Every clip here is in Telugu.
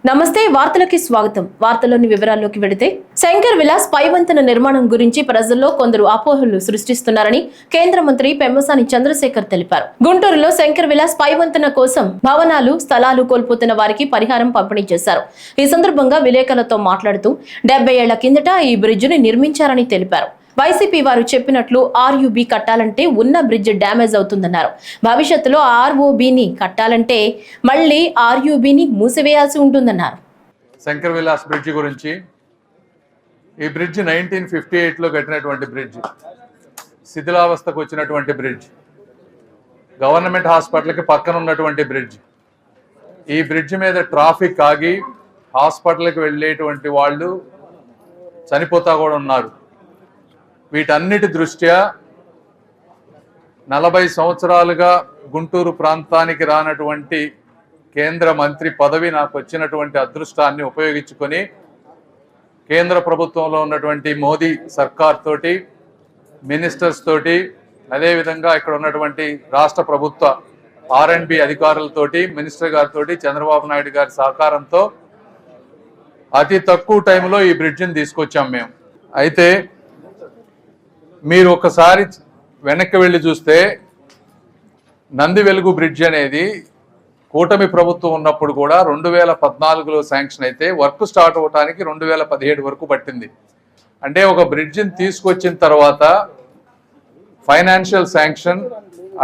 నమస్తే వార్తలకి స్వాగతం. వార్తల్లోని వివరాల్లోకి వెళితే శంకర్ విలాస్ పైవంతెన నిర్మాణం గురించి ప్రజల్లో కొందరు అపోహలు సృష్టిస్తున్నారని కేంద్ర మంత్రి పెమ్మసాని చంద్రశేఖర్ తెలిపారు. గుంటూరులో శంకర్ విలాస్ పైవంతెన కోసం భవనాలు, స్థలాలు కోల్పోతున్న వారికి పరిహారం పంపిణీ చేశారు. ఈ సందర్భంగా విలేకరులతో మాట్లాడుతూ 70 ఏళ్ల కిందట ఈ బ్రిడ్జిని నిర్మించారని తెలిపారు. వైసీపీ వారు చెప్పినట్లు ఆర్యూబీ కట్టాలంటే ఉన్న బ్రిడ్జ్ డ్యామేజ్ అవుతుందన్నారు. భవిష్యత్తులో ఆర్ఓబీని కట్టాలంటే మళ్ళీ ఆర్యూబీని మూసివేయాల్సి ఉంటుందన్నారు. శంకర్ విలాస్ బ్రిడ్జ్ గురించి, ఈ బ్రిడ్జ్ 1958లో కట్టినటువంటి బ్రిడ్జ్, శిథిలావస్థకు వచ్చినటువంటి బ్రిడ్జ్, గవర్నమెంట్ హాస్పిటల్కి పక్కన ఉన్నటువంటి బ్రిడ్జ్. ఈ బ్రిడ్జ్ మీద ట్రాఫిక్ ఆగి హాస్పిటల్కి వెళ్ళేటువంటి వాళ్ళు చనిపోతా కూడా ఉన్నారు. వీటన్నిటి దృష్ట్యా 40 సంవత్సరాలుగా గుంటూరు ప్రాంతానికి రానటువంటి కేంద్ర మంత్రి పదవి నాకు వచ్చినటువంటి అదృష్టాన్ని ఉపయోగించుకొని కేంద్ర ప్రభుత్వంలో ఉన్నటువంటి మోదీ సర్కార్ తోటి, మినిస్టర్స్ తోటి, అదేవిధంగా ఇక్కడ ఉన్నటువంటి రాష్ట్ర ప్రభుత్వ R&B అధికారులతోటి, మినిస్టర్ గారితో, చంద్రబాబు నాయుడు గారి సహకారంతో అతి తక్కువ టైంలో ఈ బ్రిడ్జిని తీసుకొచ్చాం మేము. అయితే మీరు ఒకసారి వెనక్కి వెళ్ళి చూస్తే నంది వెలుగు బ్రిడ్జ్ అనేది కూటమి ప్రభుత్వం ఉన్నప్పుడు కూడా 2014లో శాంక్షన్ అయితే వర్క్ స్టార్ట్ అవడానికి 2017 వరకు పట్టింది. అంటే ఒక బ్రిడ్జిని తీసుకొచ్చిన తర్వాత financial sanction,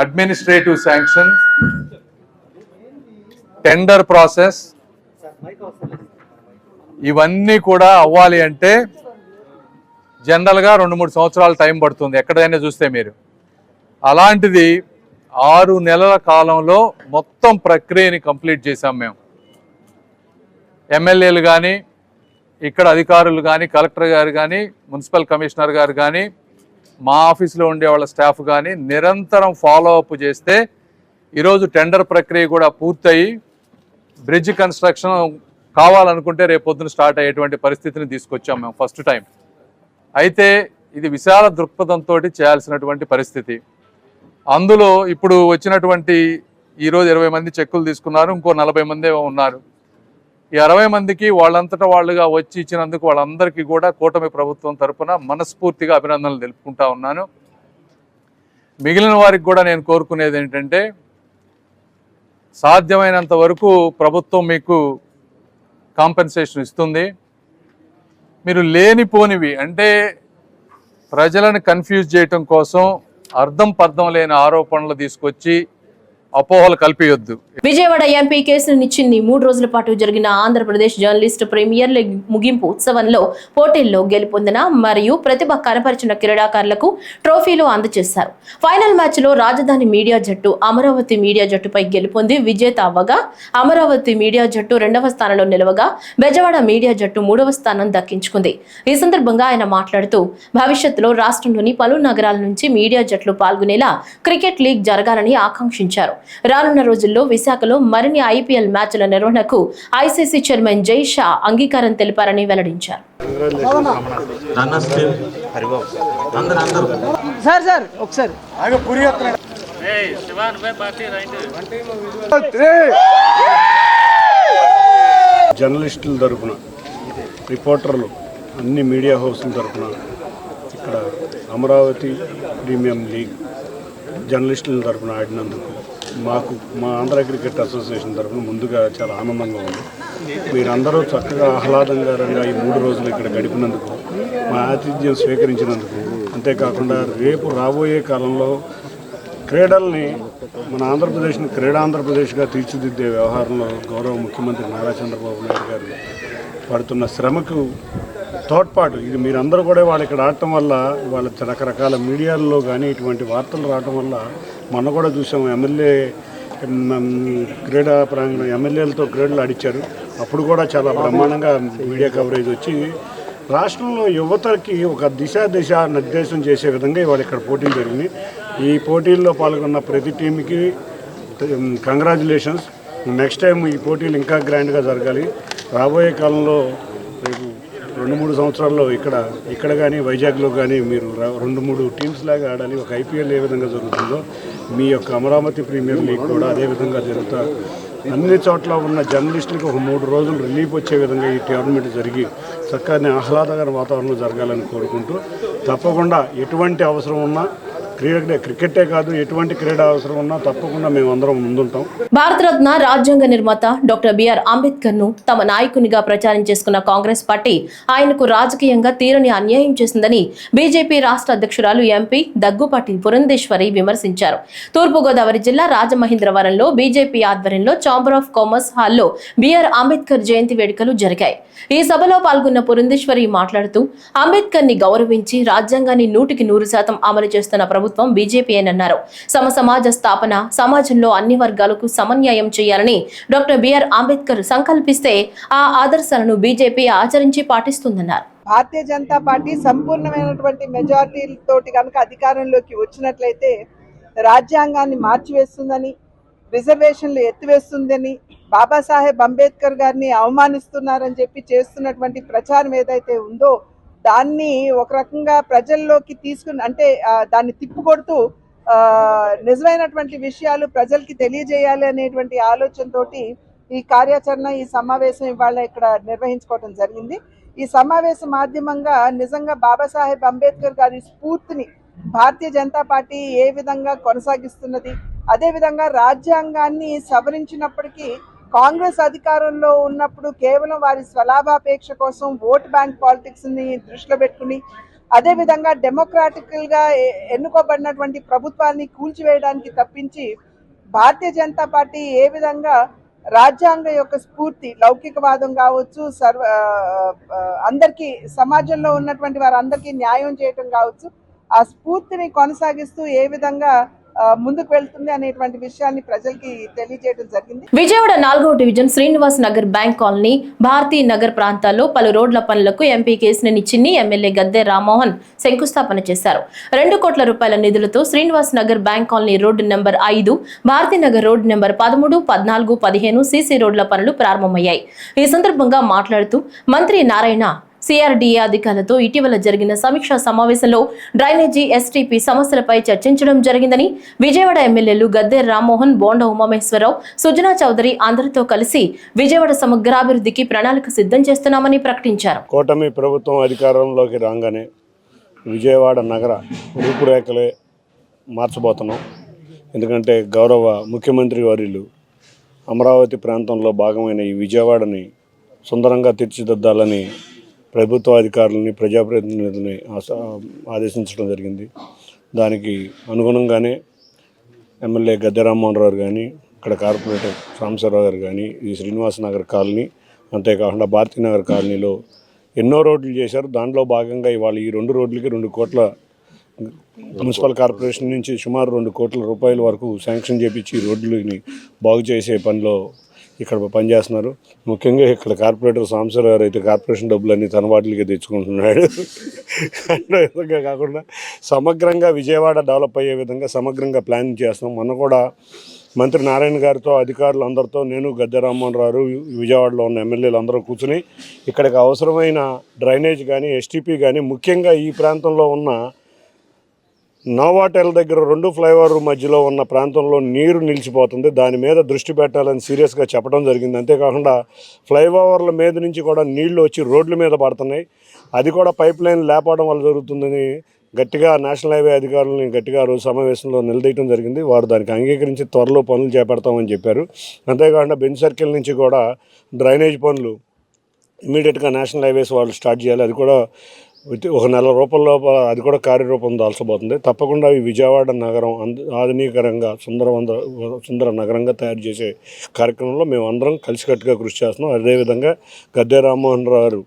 administrative sanction, tender process ఇవన్నీ కూడా అవ్వాలి అంటే జనరల్గా 2-3 సంవత్సరాల టైం పడుతుంది ఎక్కడైనా చూస్తే మీరు. అలాంటిది 6 నెలల కాలంలో మొత్తం ప్రక్రియని కంప్లీట్ చేశాం మేము. ఎమ్మెల్యేలు కానీ, ఇక్కడ అధికారులు కానీ, కలెక్టర్ గారు కానీ, మున్సిపల్ కమిషనర్ గారు కానీ, మా ఆఫీసులో ఉండే వాళ్ళ స్టాఫ్ కానీ నిరంతరం ఫాలో అప్ చేస్తే ఈరోజు టెండర్ ప్రక్రియ కూడా పూర్తయి బ్రిడ్జ్ కన్స్ట్రక్షన్ కావాలనుకుంటే రేపు పొద్దున స్టార్ట్ అయ్యేటువంటి పరిస్థితిని తీసుకొచ్చాం మేము ఫస్ట్ టైం. అయితే ఇది విశాల దృక్పథంతో చేయాల్సినటువంటి పరిస్థితి. అందులో ఇప్పుడు వచ్చినటువంటి ఈరోజు 20 మంది చెక్కులు తీసుకున్నారు, ఇంకో 40 మంది ఉన్నారు. ఈ 60 మందికి వాళ్ళంతటా వాళ్ళుగా వచ్చి ఇచ్చినందుకు వాళ్ళందరికీ కూడా కూటమి ప్రభుత్వం తరఫున మనస్ఫూర్తిగా అభినందనలు తెలుపుకుంటా ఉన్నాను. మిగిలిన వారికి కూడా నేను కోరుకునేది ఏంటంటే, సాధ్యమైనంత వరకు ప్రభుత్వం మీకు కాంపెన్సేషన్ ఇస్తుంది. మీరు లేనిపోనివి అంటే ప్రజలను కన్ఫ్యూజ్ చేయటం కోసం అర్థం పర్థం లేని ఆరోపణలు తీసుకొచ్చి అపోహలు కల్పియొద్దు. విజయవాడ ఎంపీ కేశినేని 3 రోజుల పాటు జరిగిన ఆంధ్రప్రదేశ్ జర్నలిస్ట్ ప్రీమియర్ లీగ్ ముగింపు ఉత్సవంలో పోటీల్లో గెలుపొందిన మరియు ప్రతిభ కనపరిచిన క్రీడాకారులకు ట్రోఫీలు అందజేశారు. ఫైనల్ మ్యాచ్ లో రాజధాని మీడియా జట్టు అమరావతి మీడియా జట్టుపై గెలుపొంది విజేత అవ్వగా, అమరావతి మీడియా జట్టు 2వ స్థానంలో నిలవగా, బెజవాడ మీడియా జట్టు 3వ స్థానం దక్కించుకుంది. ఈ సందర్భంగా ఆయన మాట్లాడుతూ భవిష్యత్తులో రాష్ట్రంలోని పలు నగరాల నుంచి మీడియా జట్లు పాల్గొనేలా క్రికెట్ లీగ్ జరగాలని ఆకాంక్షించారు. రానున్న రోజుల్లో విశాఖలో మరిన్ని IPL మ్యాచ్ల నిర్వహణకు ICC చైర్మన్ జై షా అంగీకారం తెలిపారని వెల్లడించారు. జర్నలిస్టుల తరఫున, రిపోర్టర్లు, అన్ని మీడియా హౌస్ల తరఫున ఇక్కడ అమరావతి ప్రీమియం లీగ్ జర్నలిస్టుల తరఫున ఆడినందుకు మాకు మా ఆంధ్ర క్రికెట్ అసోసియేషన్ తరఫున ముందుగా చాలా ఆనందంగా ఉంది. మీరందరూ చక్కగా ఆహ్లాదకరంగా ఈ 3 రోజులు ఇక్కడ గడిపినందుకు, మా ఆతిథ్యం స్వీకరించినందుకు, అంతేకాకుండా రేపు రాబోయే కాలంలో క్రీడల్ని మన ఆంధ్రప్రదేశ్ని క్రీడాంధ్రప్రదేశ్గా తీర్చిదిద్దే వ్యవహారంలో గౌరవ ముఖ్యమంత్రి నారా చంద్రబాబు నాయుడు గారు పడుతున్న శ్రమకు తోడ్పాటు ఇది మీరందరూ కూడా వాళ్ళు ఇక్కడ ఆడటం వల్ల, వాళ్ళ రకరకాల మీడియాల్లో కానీ ఇటువంటి వార్తలు రావటం వల్ల మొన్న కూడా చూసాము. ఎమ్మెల్యే క్రీడా ప్రాంగణం ఎమ్మెల్యేలతో క్రీడలు ఆడిచ్చారు. అప్పుడు కూడా చాలా బ్రహ్మాండంగా మీడియా కవరేజ్ వచ్చి రాష్ట్రంలో యువతకి ఒక దిశ నిర్దేశం చేసే విధంగా ఇవాళ ఇక్కడ పోటీలు జరిగినాయి. ఈ పోటీల్లో పాల్గొన్న ప్రతి టీంకి కంగ్రాచులేషన్స్. నెక్స్ట్ టైం ఈ పోటీలు ఇంకా గ్రాండ్గా జరగాలి. రాబోయే కాలంలో రేపు 2-3 సంవత్సరాల్లో ఇక్కడ కానీ వైజాగ్లో కానీ మీరు 2-3 టీమ్స్ లాగా ఆడాలి. ఒక IPL ఏ విధంగా జరుగుతుందో మీ యొక్క అమరావతి ప్రీమియర్ లీగ్ కూడా అదే విధంగా జరుగుతా అన్ని చోట్ల ఉన్న జర్నలిస్టులకు ఒక 3 రోజులు రిలీఫ్ వచ్చే విధంగా ఈ టోర్నమెంట్ జరిగి చక్కని ఆహ్లాదకర వాతావరణం జరగాలని కోరుకుంటూ తప్పకుండా ఎటువంటి అవసరం ఉన్నా క్రికెటే కాదు ఎటువంటి క్రీడా అవసరం ఉన్నా తప్పకుండా మేము అందరం ముందుంటాం. భారతరత్న రాజ్యాంగ నిర్మాత డాక్టర్ బిఆర్ అంబేద్కర్ ను తమ నాయకునిగా ప్రచారం చేసుకున్న కాంగ్రెస్ పార్టీ ఆయనకు రాజకీయంగా తీరని అన్యాయం చేసిందని బీజేపీ రాష్ట్ర అధ్యక్షురాలు ఎంపీ దగ్గుపాటి పురంధేశ్వరి విమర్శించారు. తూర్పుగోదావరి జిల్లా రాజమహేంద్రవరంలో బీజేపీ ఆధ్వర్యంలో ఛాంబర్ ఆఫ్ కామర్స్ హాల్లో బిఆర్ అంబేద్కర్ జయంతి వేడుకలు జరిగాయి. ఈ సభలో పాల్గొన్న పురంధేశ్వరి మాట్లాడుతూ అంబేద్కర్ ని గౌరవించి రాజ్యాంగాన్ని 100% అమలు చేస్తున్న ప్రభుత్వం బీజేపీ అన్నారు. సమాజ స్థాపన, సమాజంలో అన్ని వర్గాలకు సమన్యాయం చేయాలని డాక్టర్ బిఆర్ అంబేద్కర్ సంకల్పిస్తే ఆ ఆదర్శాలను బీజేపీ ఆచరించి పాటిస్తుందన్నారు. భారతీయ జనతా పార్టీ సంపూర్ణమైనటువంటి మెజారిటీ తోటి కనుక అధికారంలోకి వచ్చినట్లయితే రాజ్యాంగాన్ని మార్చివేస్తుందని, రిజర్వేషన్లు ఎత్తివేస్తుందని, బాబాసాహెబ్ అంబేద్కర్ గారిని అవమానిస్తున్నారని చెప్పి చేస్తున్నటువంటి ప్రచారం ఏదైతే ఉందో దాన్ని ఒక రకంగా ప్రజల్లోకి తీసుకుని అంటే దాన్ని తిప్పుకొడుతూ నిజమైనటువంటి విషయాలు ప్రజలకి తెలియజేయాలి అనేటువంటి ఆలోచనతోటి ఈ కార్యాచరణ, ఈ సమావేశం ఇవాళ ఇక్కడ నిర్వహించుకోవడం జరిగింది. ఈ సమావేశ మాధ్యమంగా నిజంగా బాబాసాహెబ్ అంబేద్కర్ గారి స్ఫూర్తిని భారతీయ జనతా పార్టీ ఏ విధంగా కొనసాగిస్తున్నది, అదేవిధంగా రాజ్యాంగాన్ని సవరించినప్పటికీ కాంగ్రెస్ అధికారంలో ఉన్నప్పుడు కేవలం వారి స్వలాభాపేక్ష కోసం ఓట్ బ్యాంక్ పాలిటిక్స్ ని దృష్టిలో పెట్టుకుని, అదేవిధంగా డెమోక్రాటికల్గా ఎన్నుకోబడినటువంటి ప్రభుత్వాన్ని కూల్చివేయడానికి తప్పించి భారతీయ జనతా పార్టీ ఏ విధంగా రాజ్యాంగ యొక్క స్ఫూర్తి, లౌకికవాదం కావచ్చు, అందరికీ సమాజంలో ఉన్నటువంటి వారందరికీ న్యాయం చేయటం కావచ్చు, ఆ స్ఫూర్తిని కొనసాగిస్తూ ఏ విధంగా ముందుకు వెళ్తుంది అనేటువంటి విషయాన్ని ప్రజలకి తెలియజేయడం జరిగింది. విజయవాడ 4వ division Srinivas Nagar Bank Colony, Bharati Nagar ప్రాంతాల్లో పలు రోడ్ల పనులకు ఎంపీ కేశినేని చిన్ని, ఎమ్మెల్యే గద్దె రామ్మోహన్ శంకుస్థాపన చేశారు. 2 కోట్ల రూపాయల నిధులతో Srinivas Nagar Bank Colony road number 5, Bharati Nagar road number 13, 14, 15 CC రోడ్ల పనులు ప్రారంభమయ్యాయి. ఈ సందర్భంగా మాట్లాడుతూ మంత్రి నారాయణ సిఆర్డీఏ అధికారులతో ఇటీవల జరిగిన సమీక్షా సమావేశంలో డ్రైనేజీ, ఎస్టీపీ సమస్యలపై చర్చించడం జరిగిందని, విజయవాడ ఎమ్మెల్యేలు గద్దె రామ్మోహన్, బోండ ఉమామేశ్వరరావు, సుజనా చౌదరి అందరితో కలిసి విజయవాడ సమగ్రాభివృద్ధికి ప్రణాళిక సిద్ధం చేస్తున్నామని ప్రకటించారు. కూటమి ప్రభుత్వం అధికారంలోకి రాగానే విజయవాడ నగర రూపురేఖలే మార్చబోతున్నాం. ఎందుకంటే గౌరవ ముఖ్యమంత్రి వర్యులు అమరావతి ప్రాంతంలో భాగమైన ఈ విజయవాడని సుందరంగా తీర్చిదిద్దాలని ప్రభుత్వ అధికారులని, ప్రజాప్రతినిధులని ఆదేశించడం జరిగింది. దానికి అనుగుణంగానే ఎమ్మెల్యే గద్దె రామ్మోహన్ రావు కానీ, ఇక్కడ కార్పొరేటర్ సాంబశివరావు గారు కానీ, ఈ శ్రీనివాస నగర్ కాలనీ, అంతేకాకుండా భారతీ నగర్ కాలనీలో ఎన్నో రోడ్లు చేశారు. దాంట్లో భాగంగా ఇవాళ ఈ 2 రోడ్లకి 2 కోట్ల మున్సిపల్ కార్పొరేషన్ నుంచి సుమారు 2 కోట్ల రూపాయల వరకు శాంక్షన్ చేపించి రోడ్లని బాగు చేసే పనిలో ఇక్కడ పనిచేస్తున్నారు. ముఖ్యంగా ఇక్కడ కార్పొరేటర్ సాంబశివరావు గారు అయితే కార్పొరేషన్ డబ్బులన్నీ తన వాటికి తెచ్చుకుంటున్నాడు. అట్లా విధంగా కాకుండా సమగ్రంగా విజయవాడ డెవలప్ అయ్యే విధంగా సమగ్రంగా ప్లానింగ్ చేస్తాం. మొన్న కూడా మంత్రి నారాయణ గారితో, అధికారులు అందరితో, నేను గద్దె రామ్మోహన్ రావు, విజయవాడలో ఉన్న ఎమ్మెల్యేలు అందరూ కూర్చుని ఇక్కడికి అవసరమైన డ్రైనేజ్ కానీ, ఎస్టీపీ కానీ, ముఖ్యంగా ఈ ప్రాంతంలో ఉన్న నోవాటెల్ దగ్గర 2 ఫ్లైఓవర్ మధ్యలో ఉన్న ప్రాంతంలో నీరు నిలిచిపోతుంది. దాని మీద దృష్టి పెట్టాలని సీరియస్గా చెప్పడం జరిగింది. అంతేకాకుండా ఫ్లైఓవర్ల మీద నుంచి కూడా నీళ్లు వచ్చి రోడ్ల మీద పడుతున్నాయి. అది కూడా పైప్ లైన్ లేపడం వల్ల జరుగుతుందని గట్టిగా నేషనల్ హైవే అధికారులని గట్టిగా రోజు సమావేశంలో నిలదీయడం జరిగింది. వారు దానికి అంగీకరించి త్వరలో పనులు చేపడతామని చెప్పారు. అంతేకాకుండా బెంచ్ సర్కిల్ నుంచి కూడా డ్రైనేజ్ పనులు ఇమీడియట్గా నేషనల్ హైవేస్ వాళ్ళు స్టార్ట్ చేయాలి. అది కూడా 1 నెల రూపాయల లోపల అది కూడా కార్యరూపం దాల్చబోతుంది. తప్పకుండా ఈ విజయవాడ నగరం ఆధునీకరంగా సుందర నగరంగా తయారు చేసే కార్యక్రమంలో మేము అందరం కలిసికట్టుగా కృషి చేస్తున్నాం. అదేవిధంగా గద్దె రామ్మోహన్ రావు గారు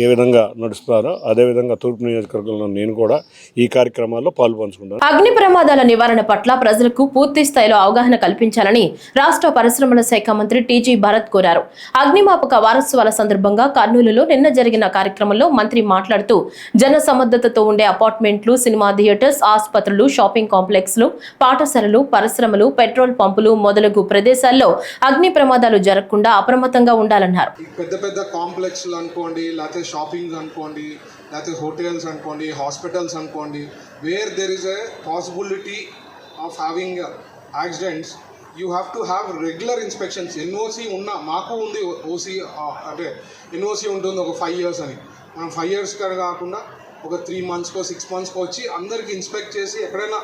ఏ విధంగా నడుస్తారో అదేవిధంగా తూర్పు నియోజకవర్గంలో నేను కూడా ఈ కార్యక్రమాల్లో పాల్పంచుకుంటాను. అగ్ని ప్రమాదాల నివారణ పట్ల ప్రజలకు పూర్తి స్థాయిలో అవగాహన కల్పించాలని రాష్ట్ర పరిశ్రమల శాఖ మంత్రి టీజీ భరత్ కోరారు. అగ్నిమాపక వారోత్సవాల సందర్భంగా కర్నూలులో నిన్న జరిగిన కార్యక్రమంలో మంత్రి మాట్లాడుతూ జన సమర్థతతో ఉండే అపార్ట్మెంట్లు, సినిమా థియేటర్స్, ఆసుపత్రులు, షాపింగ్ కాంప్లెక్స్లు, పాఠశాలలు, పరిశ్రమలు, పెట్రోల్ పంపులు మొదలగు ప్రదేశాల్లో అగ్ని ప్రమాదాలు జరగకుండా అప్రమత్తంగా ఉండాలన్నారు. పెద్ద కాంప్లెక్స్లు అనుకోండి, లేకపోతే షాపింగ్ అనుకోండి, లేకపోతే హోటల్స్ అనుకోండి, హాస్పిటల్స్ అనుకోండి, where there is a possibility of having accidents, you have to have regular inspections. NOC ఉన్న మాకు ఉంది ఓసీ, అంటే ఎన్ఓసి ఉంటుంది ఒక 5 years అని. మనం 5 years కాకుండా ఒక 3 monthsకో 6 monthsకో వచ్చి అందరికి ఇన్స్పెక్ట్ చేసి ఎక్కడైనా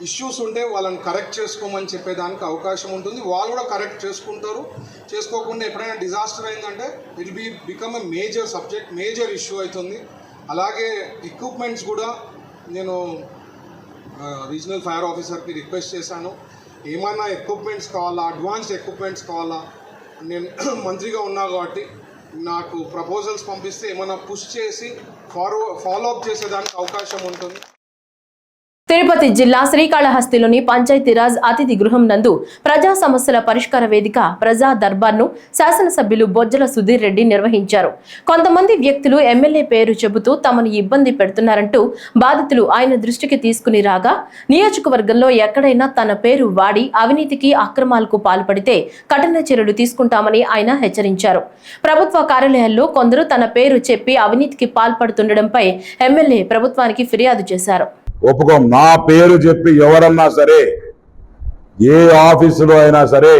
ఇష్యూస్ ఉంటే వాళ్ళని కరెక్ట్ చేసుకోమని చెప్పేదానికి అవకాశం ఉంటుంది. వాళ్ళు కూడా కరెక్ట్ చేసుకుంటారు. చేసుకోకుండా ఎప్పుడైనా డిజాస్టర్ అయిందంటే it become a major subject, major issue అవుతుంది. అలాగే ఎక్విప్మెంట్స్ కూడా నేను రీజనల్ ఫైర్ ఆఫీసర్కి రిక్వెస్ట్ చేశాను, ఏమైనా ఎక్విప్మెంట్స్ కావాలా, అడ్వాన్స్డ్ ఎక్విప్మెంట్స్ కావాలా. నేను మంత్రిగా ఉన్నా కాబట్టి నాకు ప్రపోజల్స్ పంపిస్తే ఏమైనా పుష్ చేసి ఫాలో అప్ చేసేదానికి అవకాశం ఉంటుంది. తిరుపతి జిల్లా శ్రీకాళహస్తిలోని పంచాయతీరాజ్ అతిథి గృహం నందు ప్రజా సమస్యల పరిష్కార వేదిక ప్రజా దర్బార్ను శాసనసభ్యులు బొజ్జల సుధీర్ రెడ్డి నిర్వహించారు. కొంతమంది వ్యక్తులు ఎమ్మెల్యే పేరు చెబుతూ తమను ఇబ్బంది పెడుతున్నారంటూ బాధితులు ఆయన దృష్టికి తీసుకుని రాగా, నియోజకవర్గంలో ఎక్కడైనా తన పేరు వాడి అవినీతికి అక్రమాలకు పాల్పడితే కఠిన చర్యలు తీసుకుంటామని ఆయన హెచ్చరించారు. ప్రభుత్వ కార్యాలయాల్లో కొందరు తన పేరు చెప్పి అవినీతికి పాల్పడుతుండటంపై ఎమ్మెల్యే ప్రభుత్వానికి ఫిర్యాదు చేశారు. ఒప్పుకోం. నా పేరు చెప్పి ఎవరన్నా సరే, ఏ ఆఫీసులో అయినా సరే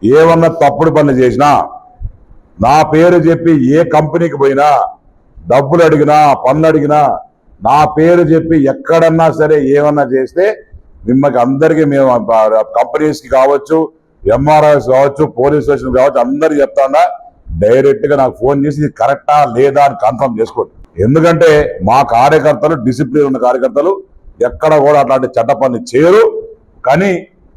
ఏమన్నా తప్పుడు పనులు చేసినా, నా పేరు చెప్పి ఏ కంపెనీకి పోయినా, డబ్బులు అడిగినా, పన్ను అడిగినా, నా పేరు చెప్పి ఎక్కడన్నా సరే ఏమన్నా చేస్తే మిమ్మల్ని అందరికీ మేము కంపెనీస్కి కావచ్చు, ఎంఆర్ఐస్ కావచ్చు, పోలీస్ స్టేషన్ కావచ్చు, అందరికి చెప్తాడా డైరెక్ట్గా నాకు ఫోన్ చేసి ఇది కరెక్టా లేదా అని కన్ఫర్మ్ చేసుకోండి. ఎందుకంటే మా కార్యకర్తలు, డిసిప్లిన్ ఉన్న కార్యకర్తలు ఎక్కడ కూడా అట్లాంటి చట్ట పనులు చేయరు. కానీ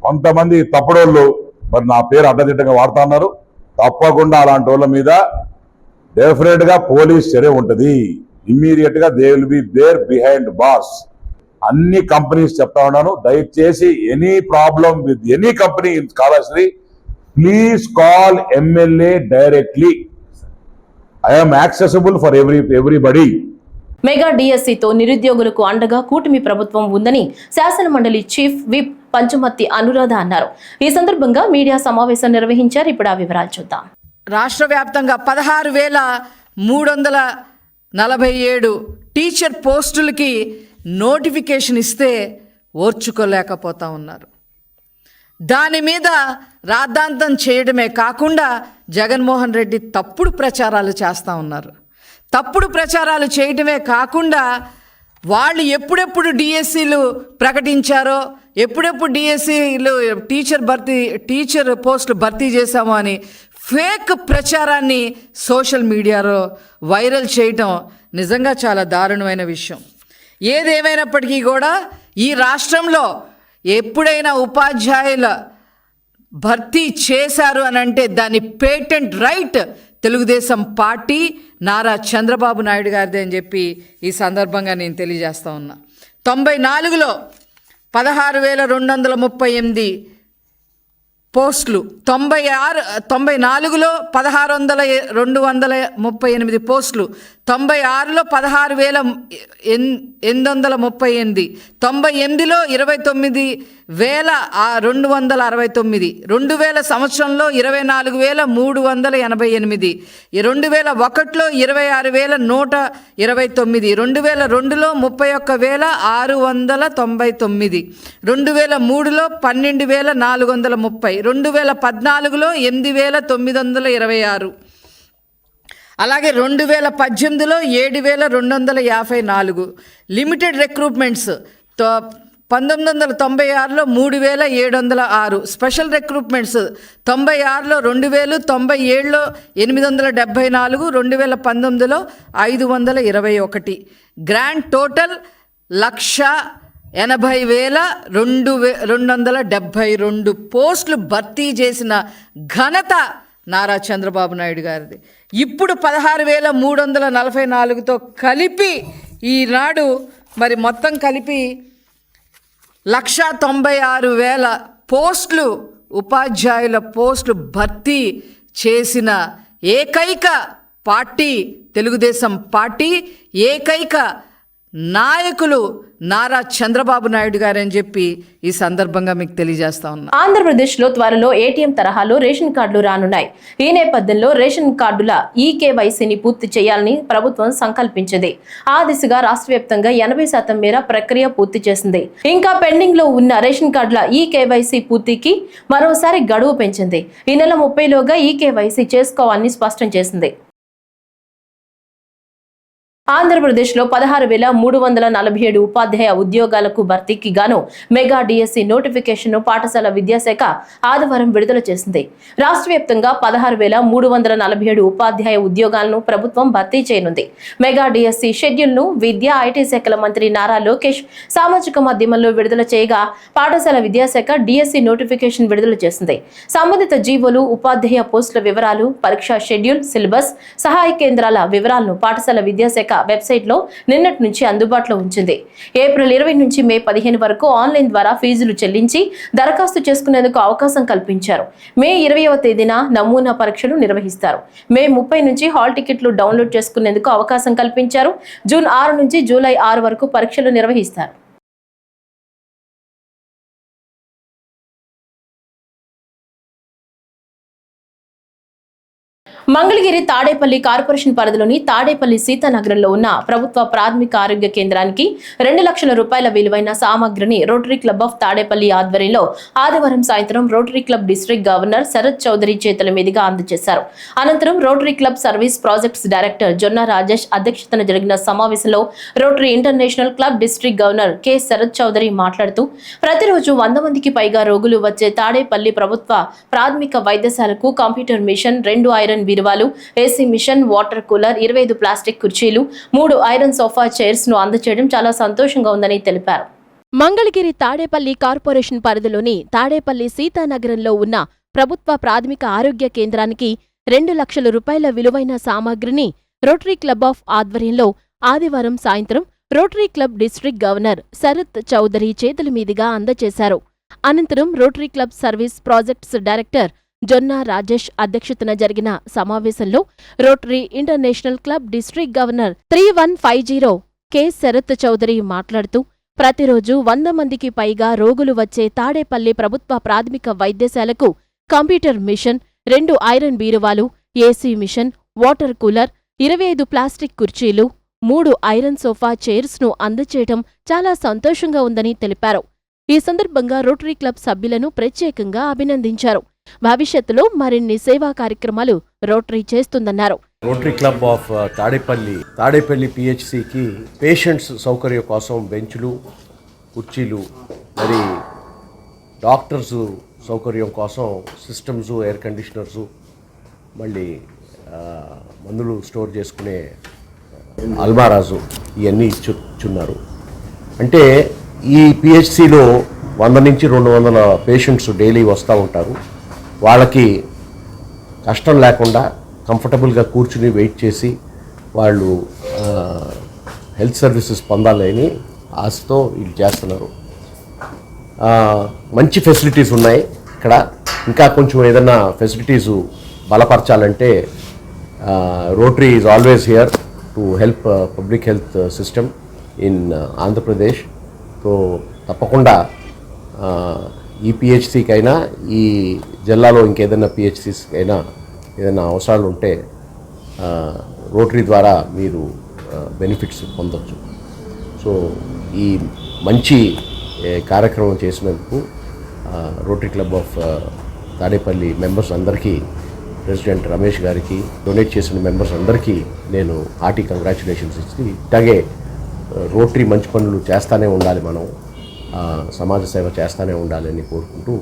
కొంతమంది తప్పుడోళ్ళు మరి నా పేరు అడ్డదిడ్డంగా వాడుతున్నారు. తప్పకుండా అలాంటి వాళ్ళ మీద డెఫినెట్ గా పోలీస్ చర్య ఉంటుంది. ఇమ్మీడియట్ గా they will be there behind boss. అన్ని కంపెనీస్ చెప్తా ఉన్నాను, దయచేసి any problem with any company in Kalahasti, please call MLA directly. I am accessible for everybody. Mega డిఎస్సితో నిరుద్యోగులకు అండగా కూటమి ప్రభుత్వం ఉందని శాసన మండలి చీఫ్ విప్ పంచుమర్తి అనురాధ అన్నారు. ఈ సందర్భంగా మీడియా సమావేశం నిర్వహించారు. ఇప్పుడు ఆ వివరాలు చూద్దాం. రాష్ట్ర వ్యాప్తంగా 16,347 టీచర్ పోస్టులకి నోటిఫికేషన్ ఇస్తే ఓర్చుకోలేకపోతా ఉన్నారు. దాని మీద రాద్ధాంతం చేయడమే కాకుండా జగన్మోహన్ రెడ్డి తప్పుడు ప్రచారాలు చేస్తూ ఉన్నారు. తప్పుడు ప్రచారాలు చేయడమే కాకుండా వాళ్ళు ఎప్పుడెప్పుడు డిఎస్సీలు ప్రకటించారో, ఎప్పుడెప్పుడు డిఎస్సీలు టీచర్ పోస్టులు భర్తీ చేశామో అని ఫేక్ ప్రచారాన్ని సోషల్ మీడియాలో వైరల్ చేయటం నిజంగా చాలా దారుణమైన విషయం. ఏదేమైనప్పటికీ కూడా ఈ రాష్ట్రంలో ఎప్పుడైనా ఉపాధ్యాయుల భర్తీ చేశారు అని అంటే దాని patent right Telugu Desam party Nara Chandrababu Naidu గారిదే అని చెప్పి ఈ సందర్భంగా నేను తెలియజేస్తా ఉన్నా. 94లో 16,238 పోస్టులు, 94లో 16,238 పోస్టులు, 96లో 16,838, 98లో 29,269, 2000 సంవత్సరంలో 24,388, 2001లో 26,129, 2002లో 31,699, 2003లో 12,430, 2014లో 8,926, అలాగే 2018లో 7,254. లిమిటెడ్ రిక్రూట్మెంట్స్ 1996లో 3,706. స్పెషల్ రిక్రూట్మెంట్స్ 96లో 2,000, 97లో 874, 2019లో 521. గ్రాండ్ టోటల్ 1,80,272 పోస్టులు భర్తీ చేసిన ఘనత నారా చంద్రబాబు నాయుడు గారిది. ఇప్పుడు 16,344తో కలిపి ఈనాడు మరి మొత్తం కలిపి 1,96,000 పోస్టులు, ఉపాధ్యాయుల పోస్టులు భర్తీ చేసిన ఏకైక పార్టీ తెలుగుదేశం పార్టీ, ఏకైక నాయకులు నారా చంద్రబాబు నాయుడు గారని చెప్పి ఈ సందర్భంగా మీకు తెలియజేస్తా ఉన్నా. ఆంధ్రప్రదేశ్లో త్వరలో ఏటీఎం తరహాలో రేషన్ కార్డులు రానున్నాయి. ఈ నేపథ్యంలో రేషన్ కార్డుల ఈకేవైసీని పూర్తి చేయాలని ప్రభుత్వం సంకల్పించింది. ఆ దిశగా రాష్ట్ర వ్యాప్తంగా 80% మేర ప్రక్రియ పూర్తి చేసింది. ఇంకా పెండింగ్ లో ఉన్న రేషన్ కార్డుల ఈకేవైసీ పూర్తికి మరోసారి గడువు పెంచింది. ఈ నెల 30లోగా ఈకేవైసీ చేసుకోవాలని స్పష్టం చేసింది. ఆంధ్రప్రదేశ్లో 16,347 ఉపాధ్యాయ ఉద్యోగాలకు భర్తీకి గాను మెగా డిఎస్సి నోటిఫికేషన్ పాఠశాల విద్యాశాఖ ఆదివారం విడుదల చేసింది. రాష్ట్ర వ్యాప్తంగా 16,347 ఉపాధ్యాయ ఉద్యోగాలను ప్రభుత్వం భర్తీ చేయనుంది. మెగా డిఎస్సి షెడ్యూల్ ను విద్యా ఐటీ శాఖల మంత్రి నారా లోకేష్ సామాజిక మాధ్యమంలో విడుదల చేయగా పాఠశాల విద్యాశాఖ డిఎస్సి నోటిఫికేషన్ విడుదల చేసింది. సంబంధిత జీవోలు, ఉపాధ్యాయ పోస్టుల వివరాలు, పరీక్షా షెడ్యూల్, సిలబస్, సహాయ కేంద్రాల వివరాలను పాఠశాల విద్యాశాఖ వెబ్సైట్ లో నిన్నటి నుంచి అందుబాటులో ఉంచింది. ఏప్రిల్ 20 నుంచి మే 15 వరకు ఆన్లైన్ ద్వారా ఫీజులు చెల్లించి దరఖాస్తు చేసుకునేందుకు అవకాశం కల్పించారు. మే 20వ తేదీన నమూనా పరీక్షలు నిర్వహిస్తారు. మే 30 నుంచి హాల్ టికెట్లు డౌన్లోడ్ చేసుకునేందుకు అవకాశం కల్పించారు. జూన్ 6 నుంచి జూలై 6 వరకు పరీక్షలు నిర్వహిస్తారు. మంగళగిరి తాడేపల్లి కార్పొరేషన్ పరిధిలోని తాడేపల్లి సీతానగరంలో ఉన్న ప్రభుత్వ ప్రాథమిక ఆరోగ్య కేంద్రానికి 2 లక్షల రూపాయల విలువైన సామాగ్రిని రోటరీ క్లబ్ ఆఫ్ తాడేపల్లి ఆధ్వర్యంలో ఆదివారం సాయంత్రం Rotary Club district governor Sharath Chowdary చేతుల మీదుగా అందజేశారు. అనంతరం Rotary Club service projects director Jonna Rajesh అధ్యక్షతన జరిగిన సమావేశంలో Rotary International Club district governor K Sharath Chowdary మాట్లాడుతూ ప్రతిరోజు 100 మందికి పైగా రోగులు వచ్చే తాడేపల్లి ప్రభుత్వ ప్రాథమిక వైద్యశాలకు కంప్యూటర్ మిషన్, 2 ఐరన్ బీరువాలు, AC machine, water cooler, 25 plastic కుర్చీలు, 3 ఐరన్ సోఫా చైర్స్ ను అందజేయడం చాలా సంతోషంగా ఉందని తెలిపారు. మంగళగిరి తాడేపల్లి కార్పొరేషన్ పరిధిలోని తాడేపల్లి సీతానగరంలో ఉన్న ప్రభుత్వ ప్రాథమిక ఆరోగ్య కేంద్రానికి 2 లక్షల రూపాయల విలువైన సామాగ్రిని రోటరీ క్లబ్ ఆఫ్ ఆధ్వర్యంలో ఆదివారం సాయంత్రం Rotary Club district governor Sharath Chowdary చేతుల మీదుగా అందజేశారు. అనంతరం Rotary Club service projects director Jonna Rajesh అధ్యక్షతన జరిగిన సమావేశంలో Rotary International Club district governor 3150 K Sharath Chowdary మాట్లాడుతూ ప్రతిరోజు 100 మందికి పైగా రోగులు వచ్చే తాడేపల్లి ప్రభుత్వ ప్రాథమిక వైద్యశాలకు కంప్యూటర్ మిషన్, 2 ఐరన్ బీరువాలు, AC machine, water cooler, 25 plastic కుర్చీలు, 3 ఐరన్ సోఫా చైర్స్ ను అందజేయడం చాలా సంతోషంగా ఉందని తెలిపారు. ఈ సందర్భంగా రోటరీ క్లబ్ సభ్యులను ప్రత్యేకంగా అభినందించారు. భవిష్యత్తులో మరిన్ని సేవా కార్యక్రమాలు రోటరీ చేస్తుందన్నారు. రోటరీ క్లబ్ ఆఫ్ తాడేపల్లి పిహెచ్సికి పేషెంట్స్ సౌకర్యం కోసం బెంచ్లు, కుర్చీలు, మరి డాక్టర్స్ సౌకర్యం కోసం సిస్టమ్స్, ఎయిర్ కండిషనర్సు, మళ్ళీ మందులు స్టోర్ చేసుకునే అల్మారాజు ఇవన్నీ ఇచ్చున్నారు. అంటే ఈ పిహెచ్సిలో 100 నుంచి 200 పేషెంట్స్ డైలీ వస్తూ ఉంటారు. వాళ్ళకి కష్టం లేకుండా కంఫర్టబుల్గా కూర్చుని వెయిట్ చేసి వాళ్ళు హెల్త్ సర్వీసెస్ పొందాలని ఆశతో ఇది చేస్తున్నారు. మంచి ఫెసిలిటీస్ ఉన్నాయి ఇక్కడ. ఇంకా కొంచెం ఏదైనా ఫెసిలిటీస్ బలపరచాలంటే Rotary is always here to help public health system in Andhra Pradesh. So తప్పకుండా ఈ పిహెచ్సికి అయినా, ఈ జిల్లాలో ఇంకేదైనా పిహెచ్సిస్కి అయినా ఏదైనా అవసరాలు ఉంటే రోటరీ ద్వారా మీరు బెనిఫిట్స్ పొందవచ్చు. సో ఈ మంచి కార్యక్రమం చేసినందుకు rotary club of Tadepalli members అందరికీ, ప్రెసిడెంట్ రమేష్ గారికి, డొనేట్ చేసిన మెంబర్స్ అందరికీ నేను హార్టీ కంగ్రాచులేషన్స్ ఇచ్చి, ఇట్లాగే రోటరీ మంచి పనులు చేస్తూనే ఉండాలి, మనం సమాజ సేవ చేస్తూనే ఉండాలని కోరుకుంటూ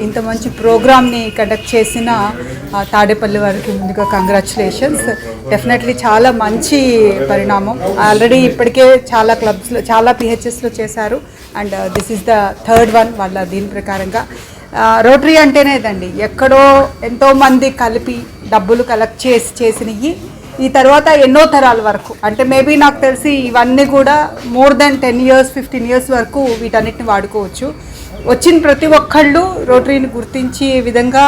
ఇంత మంచి ప్రోగ్రామ్ని కండక్ట్ చేసిన తాడేపల్లి వారికి ముందుగా కంగ్రాచులేషన్స్. డెఫినెట్లీ చాలా మంచి పరిణామం. ఆల్రెడీ ఇప్పటికే చాలా క్లబ్స్లో, చాలా పిహెచ్ఎస్లో చేశారు. And this is the third one వాళ్ళ దీని ప్రకారంగా. రోటరీ అంటేనే ఇదండి, ఎక్కడో ఎంతోమంది కలిపి డబ్బులు కలెక్ట్ చేసినవి ఈ తర్వాత ఎన్నో తరాల వరకు, అంటే మేబీ నాకు తెలిసి ఇవన్నీ కూడా మోర్ దెన్ 10 years 15 years వరకు వీటన్నిటిని వాడుకోవచ్చు. వచ్చిన ప్రతి ఒక్కళ్ళు రోటరీని గుర్తించే విధంగా